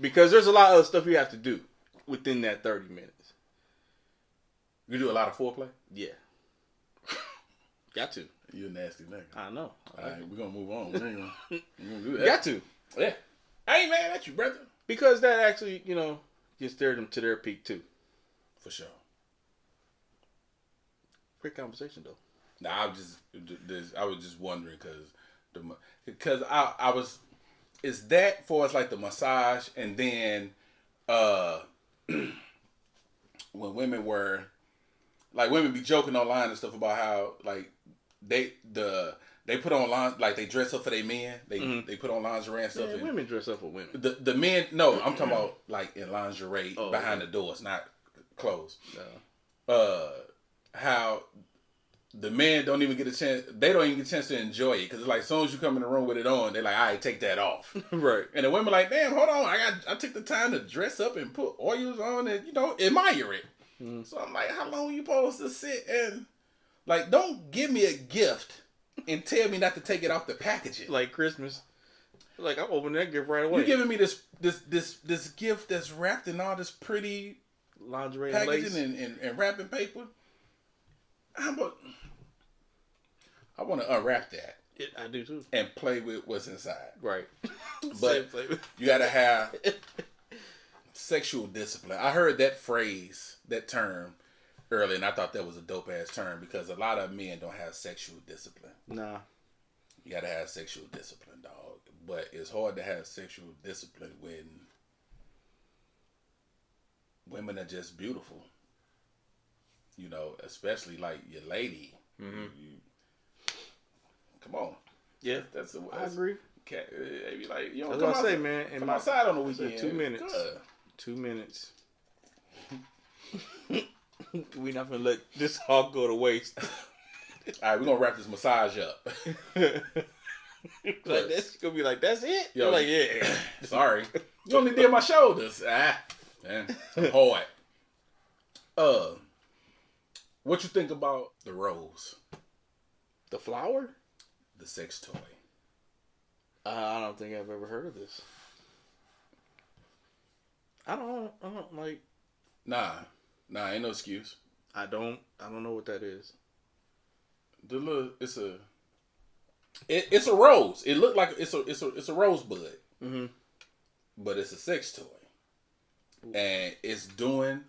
Because there's a lot of stuff you have to do within that 30 minutes. You do a lot of foreplay? Yeah. Got to. You a nasty nigga. I know. All right, we're gonna move on. We ain't gonna do that. Got to. Yeah. I ain't mad at you, brother. Because that actually, gets them to their peak too. For sure. Great conversation though. Nah, I was just wondering because I was. Is that for us like the massage and then when women were like women be joking online and stuff about how like they put on like they dress up for their men. They put on lingerie and stuff. Yeah, and women dress up for women. The men, no, I'm talking about like in lingerie behind the doors, not clothes. How the men don't even get a chance. They don't even get a chance to enjoy it because it's like as soon as you come in the room with it on, they're like, "All right, take that off." Right. And the women like, "Damn, hold on, I took the time to dress up and put oils on and admire it." So I'm like, how long you supposed to sit and like don't give me a gift and tell me not to take it off the packaging like Christmas? Like I'm opening that gift right away. You giving me this gift that's wrapped in all this pretty lingerie packaging and wrapping paper. I want to unwrap that. I do too. And play with what's inside. Right. But you gotta have Sexual discipline. I heard that phrase, that term earlier, and I thought that was a dope ass term because a lot of men don't have sexual discipline. Nah. You gotta have sexual discipline, dog. But it's hard to have sexual discipline when women are just beautiful. You know, especially like your lady. Mm-hmm. Come on. Yeah, I agree. Maybe like you don't come outside, man. Come outside on the weekend. 2 minutes. Good. 2 minutes. We not gonna let this all go to waste. All right, we're gonna wrap this massage up. Like that's gonna be like, that's it. Yo, you're like, yeah. Sorry, you only did my shoulders. Man, I'm hard. What you think about the rose? The flower? The sex toy. I don't think I've ever heard of this. I don't like. Nah, ain't no excuse. I don't know what that is. It's a rose. It looked like it's a rosebud. Mm-hmm. But it's a sex toy. Ooh. And it's doing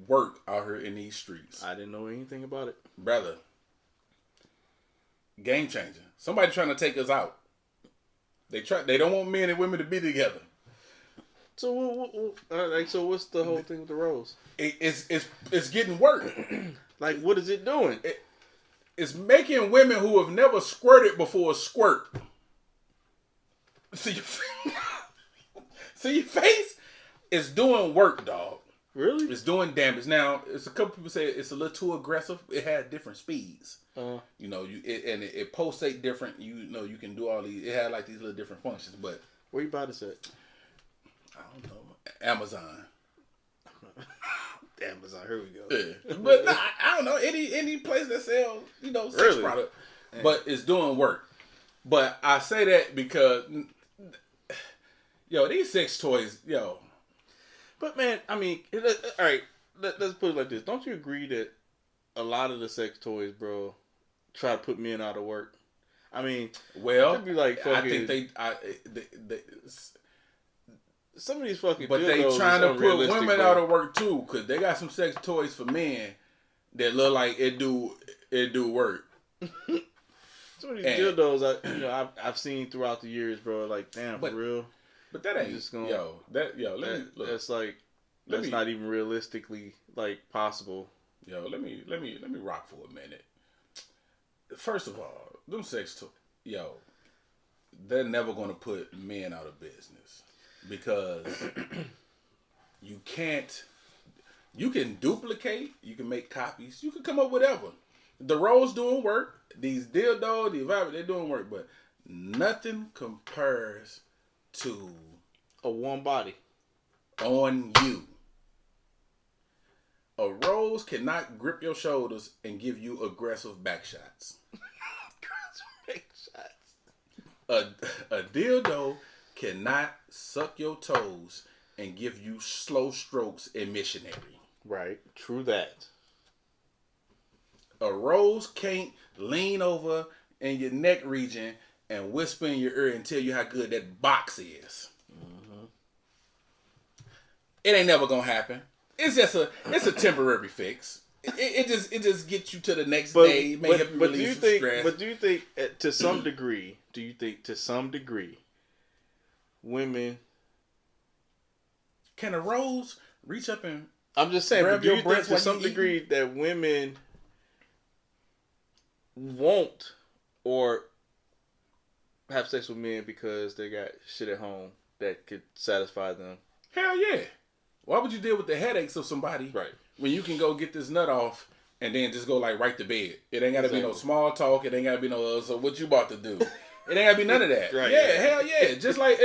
work out here in these streets. I didn't know anything about it. Brother. Game changer. Somebody trying to take us out. They don't want men and women to be together. So so what's the whole thing with the rose? It's getting work. Like, what is it doing? It's making women who have never squirted before squirt. See your face? It's doing work, dog. Really? It's doing damage. Now, it's a couple people say it's a little too aggressive. It had different speeds. You know, it pulsate different. You know, you can do all these. It had like these little different functions. But where you buy this at? I don't know. Amazon. Amazon. Here we go. Yeah. But nah, I don't know any place that sells sex product. Yeah. But it's doing work. But I say that because these sex toys, But man, I mean, all right. Let's put it like this. Don't you agree that a lot of the sex toys, bro, try to put men out of work? I mean, well, be like fucking, I think they some of these fucking, but they trying to put women out of work too, because they got some sex toys for men that look like it do work. Some of these dildos, I've seen throughout the years, bro. Like, damn, for real. But that ain't just gonna. Let me look. That's like not even realistically like possible. Let me rock for a minute. First of all, them sex toys, they're never gonna put men out of business because you can't. You can duplicate. You can make copies. You can come up with whatever. The Rose doing work. These dildo, the vibe, they're doing work, but nothing compares to a warm body on you. A rose cannot grip your shoulders and give you aggressive back shots. A dildo cannot suck your toes and give you slow strokes and missionary. Right. True that. A rose can't lean over in your neck region and whisper in your ear and tell you how good that box is. Mm-hmm. It ain't never gonna happen. It's a temporary fix. It just gets you to the next day. It may help you release some stress. But do you think to some degree? Women can a rose reach up and? I'm just saying. But do you think to some degree that women won't or have sex with men because they got shit at home that could satisfy them? Hell yeah. Why would you deal with the headaches of somebody when you can go get this nut off and then just go like right to bed? It ain't gotta be no small talk. It ain't gotta be no so what you about to do? It ain't gotta be none of that. Right. Yeah, hell yeah. Just like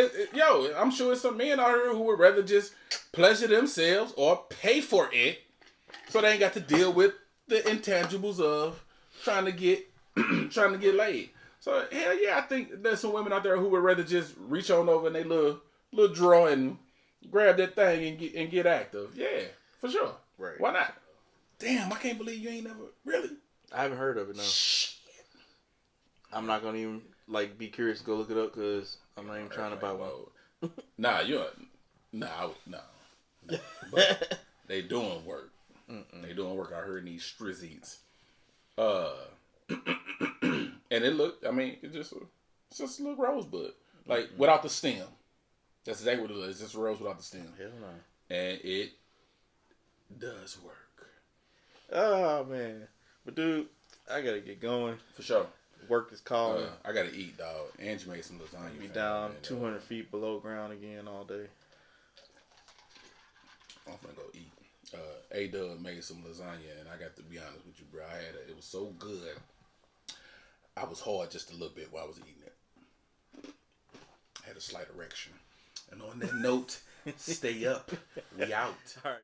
I'm sure it's some men out here who would rather just pleasure themselves or pay for it, so they ain't got to deal with the intangibles of trying to get laid. So hell yeah, I think there's some women out there who would rather just reach on over in their little drawer and grab that thing and get active. Yeah, for sure. Right. Why not? Damn, I can't believe you ain't never really. I haven't heard of it, no. Shit. I'm not gonna even be curious to go look it up because I'm not even trying to buy one. No. But they doing work. They doing work out here in these strizzies. And it looked, I mean, it's just a little rosebud. Like, without the stem. That's exactly what it is. It's just a rose without the stem. Hell no. And it does work. Oh, man. But, dude, I got to get going. For sure. Work is calling. I got to eat, dog. Angie made some lasagna. Be down 200 feet below ground again all day. I'm going to go eat. A-Dub made some lasagna, and I got to be honest with you, bro. It was so good. I was hard just a little bit while I was eating it. I had a slight erection. And on that note, stay up. We out. All right.